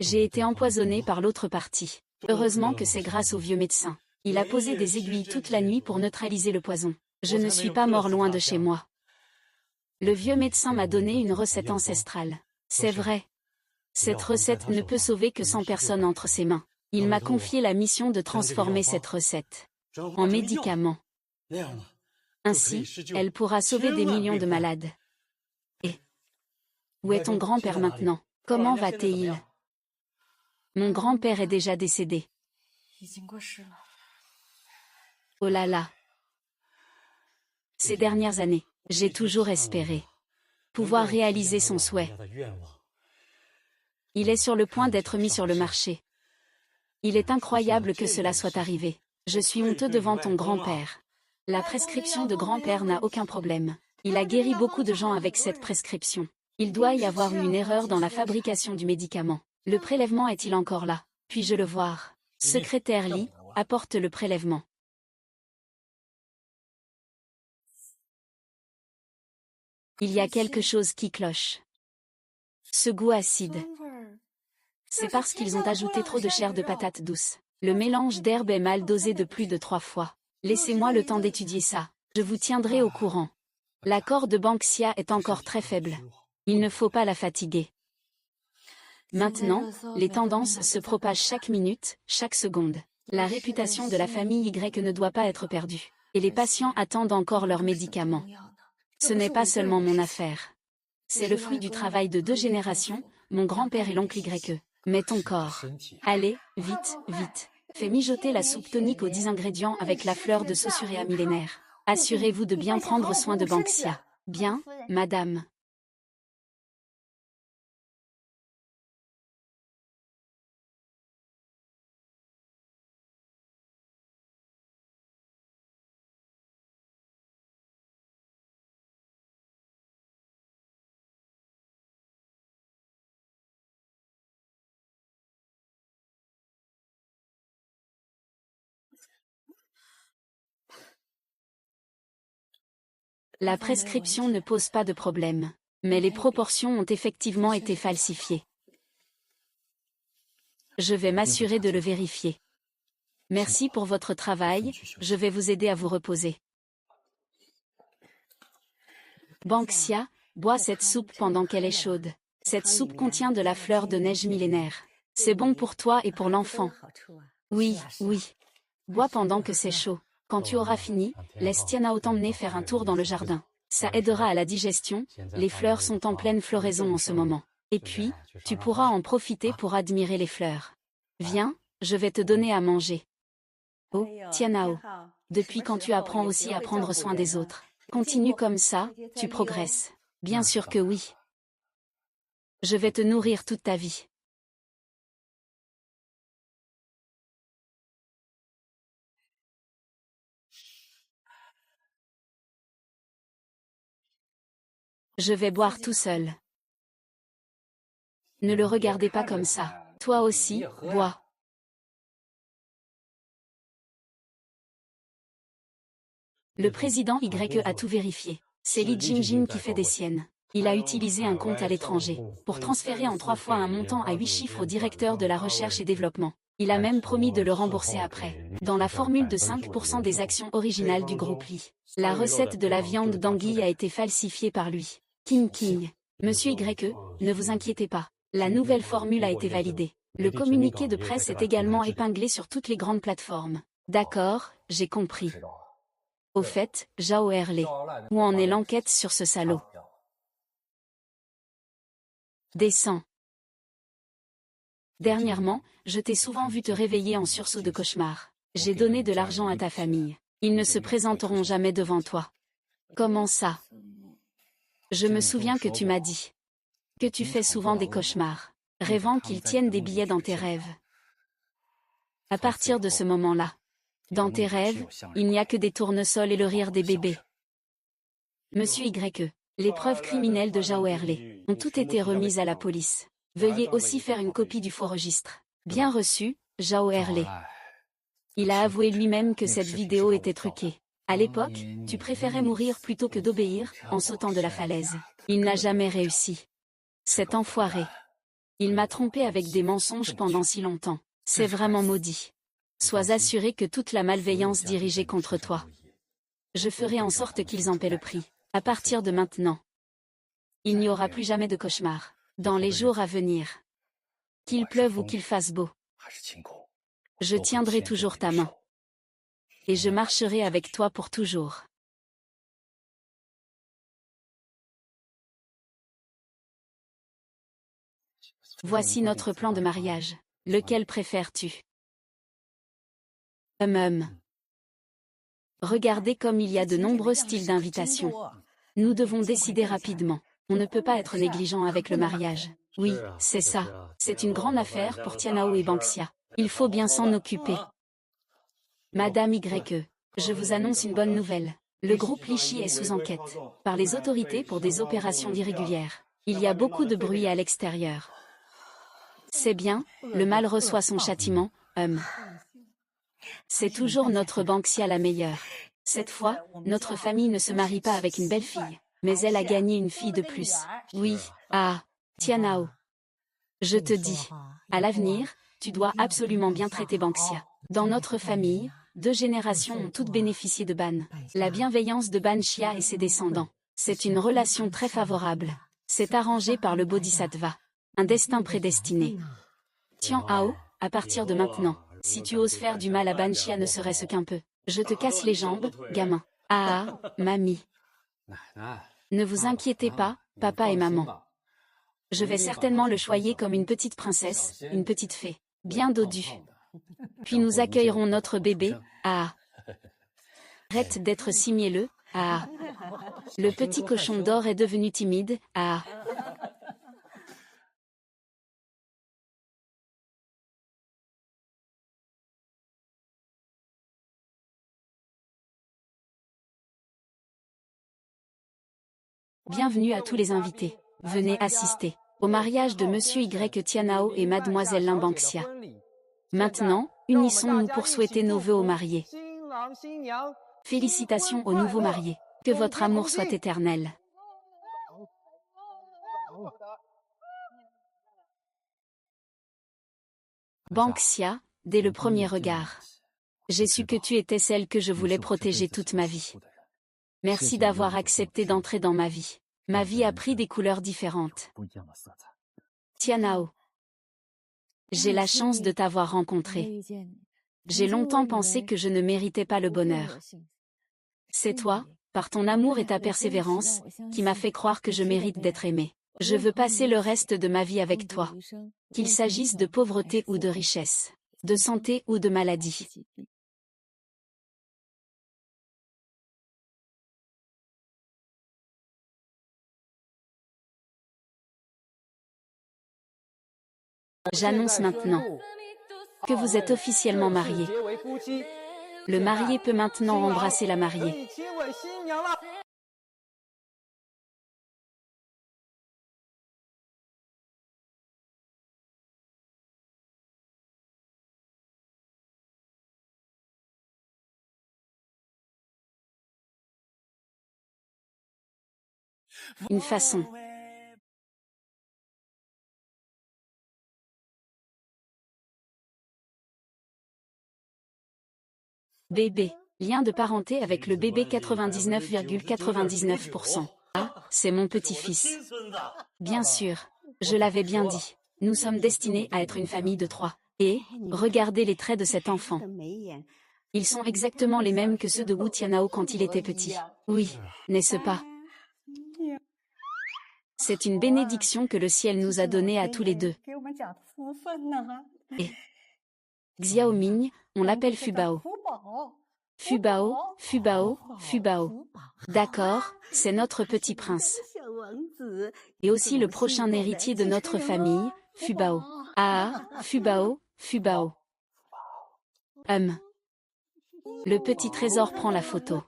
J'ai été empoisonné par l'autre partie. Heureusement que c'est grâce au vieux médecin. Il a posé des aiguilles toute la nuit pour neutraliser le poison. Je ne suis pas mort loin de chez moi. Le vieux médecin m'a donné une recette ancestrale. C'est vrai. Cette recette ne peut sauver que 100 personnes entre ses mains. Il m'a confié la mission de transformer cette recette en médicament. Ainsi, elle pourra sauver des millions de malades. Et où est ton grand-père maintenant? Comment va-t-il? Mon grand-père est déjà décédé. Oh là là. Ces dernières années, j'ai toujours espéré pouvoir réaliser son souhait. Il est sur le point d'être mis sur le marché. Il est incroyable que cela soit arrivé. Je suis honteux devant ton grand-père. La prescription de grand-père n'a aucun problème. Il a guéri beaucoup de gens avec cette prescription. Il doit y avoir eu une erreur dans la fabrication du médicament. Le prélèvement est-il encore là? Puis-je le voir? Secrétaire Li, apporte le prélèvement. Il y a quelque chose qui cloche. Ce goût acide. C'est parce qu'ils ont ajouté trop de chair de patate douce. Le mélange d'herbes est mal dosé de plus de 3 fois. Laissez-moi le temps d'étudier ça. Je vous tiendrai au courant. L'accord de Banksia est encore très faible. Il ne faut pas la fatiguer. Maintenant, les tendances se propagent chaque minute, chaque seconde. La réputation de la famille Y ne doit pas être perdue. Et les patients attendent encore leurs médicaments. Ce n'est pas seulement mon affaire. C'est le fruit du travail de 2 générations, mon grand-père et l'oncle Y. Mais ton corps. Allez, vite, vite. Fais mijoter la soupe tonique aux 10 ingrédients avec la fleur de Saussuriea millénaire. Assurez-vous de bien prendre soin de Banksia. Bien, madame. La prescription ne pose pas de problème. Mais les proportions ont effectivement été falsifiées. Je vais m'assurer de le vérifier. Merci pour votre travail, je vais vous aider à vous reposer. Banksia, bois cette soupe pendant qu'elle est chaude. Cette soupe contient de la fleur de neige millénaire. C'est bon pour toi et pour l'enfant. Oui, oui. Bois pendant que c'est chaud. Quand tu auras fini, laisse Tianao t'emmener faire un tour dans le jardin. Ça aidera à la digestion, les fleurs sont en pleine floraison en ce moment. Et puis, tu pourras en profiter pour admirer les fleurs. Viens, je vais te donner à manger. Oh, Tianao. Depuis quand tu apprends aussi à prendre soin des autres? Continue comme ça, tu progresses. Bien sûr que oui. Je vais te nourrir toute ta vie. Je vais boire tout seul. Ne le regardez pas comme ça. Toi aussi, bois. Le président Y a tout vérifié. C'est Li Jingjing qui fait des siennes. Il a utilisé un compte à l'étranger pour transférer en 3 fois un montant à 8 chiffres au directeur de la recherche et développement. Il a même promis de le rembourser après. Dans la formule de 5% des actions originales du groupe Li, la recette de la viande d'anguille a été falsifiée par lui. King King. Monsieur YE, ne vous inquiétez pas. La nouvelle formule a été validée. Le communiqué de presse est également épinglé sur toutes les grandes plateformes. D'accord, j'ai compris. Au fait, Zhao Erlei, où en est l'enquête sur ce salaud? Descends. Dernièrement, je t'ai souvent vu te réveiller en sursaut de cauchemar. J'ai donné de l'argent à ta famille. Ils ne se présenteront jamais devant toi. Comment ça? Je me souviens que tu m'as dit que tu fais souvent des cauchemars, rêvant qu'ils tiennent des billets dans tes rêves. À partir de ce moment-là, dans tes rêves, il n'y a que des tournesols et le rire des bébés. Monsieur YE, les preuves criminelles de Zhao Erlei ont toutes été remises à la police. Veuillez aussi faire une copie du faux registre. Bien reçu, Zhao Erlei. Il a avoué lui-même que cette vidéo était truquée. À l'époque, tu préférais mourir plutôt que d'obéir, en sautant de la falaise. Il n'a jamais réussi. Cet enfoiré. Il m'a trompé avec des mensonges pendant si longtemps. C'est vraiment maudit. Sois assuré que toute la malveillance dirigée contre toi. Je ferai en sorte qu'ils en paient le prix. À partir de maintenant, il n'y aura plus jamais de cauchemar. Dans les jours à venir, qu'il pleuve ou qu'il fasse beau, je tiendrai toujours ta main. Et je marcherai avec toi pour toujours. Voici notre plan de mariage. Lequel préfères-tu? Regardez comme il y a de nombreux styles d'invitation. Nous devons décider rapidement. On ne peut pas être négligent avec le mariage. Oui, c'est ça. C'est une grande affaire pour Tianao et Banksia. Il faut bien s'en occuper. Madame YE, je vous annonce une bonne nouvelle. Le groupe Lichy est sous enquête par les autorités pour des opérations irrégulières. Il y a beaucoup de bruit à l'extérieur. C'est bien, le mal reçoit son châtiment, C'est toujours notre Banksia la meilleure. Cette fois, notre famille ne se marie pas avec une belle fille, mais elle a gagné une fille de plus. Oui, Tianao. Je te dis, à l'avenir, tu dois absolument bien traiter Banksia. Dans notre famille, 2 générations ont toutes bénéficié de Ban. La bienveillance de Ban Xia et ses descendants. C'est une relation très favorable. C'est arrangé par le Bodhisattva. Un destin prédestiné. Tian Hao, à partir de maintenant, si tu oses faire du mal à Ban Xia ne serait-ce qu'un peu, je te casse les jambes, gamin. Mamie. Ne vous inquiétez pas, papa et maman. Je vais certainement le choyer comme une petite princesse, une petite fée, bien dodue. Puis nous accueillerons notre bébé, Arrête d'être si mielleux, Le petit cochon d'or est devenu timide, Bienvenue à tous les invités. Venez assister au mariage de Monsieur Y Tianao et Mademoiselle Lin Banksia. Maintenant, unissons-nous pour souhaiter nos vœux aux mariés. Félicitations aux nouveaux mariés. Que votre amour soit éternel. Banksia, dès le premier regard, j'ai su que tu étais celle que je voulais protéger toute ma vie. Merci d'avoir accepté d'entrer dans ma vie. Ma vie a pris des couleurs différentes. Tianao. J'ai la chance de t'avoir rencontré. J'ai longtemps pensé que je ne méritais pas le bonheur. C'est toi, par ton amour et ta persévérance, qui m'a fait croire que je mérite d'être aimé. Je veux passer le reste de ma vie avec toi. Qu'il s'agisse de pauvreté ou de richesse, de santé ou de maladie. J'annonce maintenant que vous êtes officiellement mariés. Le marié peut maintenant embrasser la mariée. Une façon. Bébé. Lien de parenté avec le bébé 99,99%. C'est mon petit-fils. Bien sûr. Je l'avais bien dit. Nous sommes destinés à être une famille de 3. Et, regardez les traits de cet enfant. Ils sont exactement les mêmes que ceux de Wu Tianhao quand il était petit. Oui, n'est-ce pas? C'est une bénédiction que le ciel nous a donnée à tous les deux. Et Xiaoming, on l'appelle Fubao. Fubao, Fubao, Fubao. D'accord, c'est notre petit prince. Et aussi le prochain héritier de notre famille, Fubao. Ah, Fubao, Fubao. Le petit trésor prend la photo.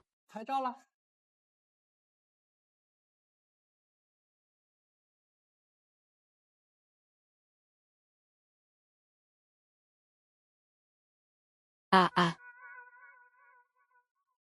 Ah ah.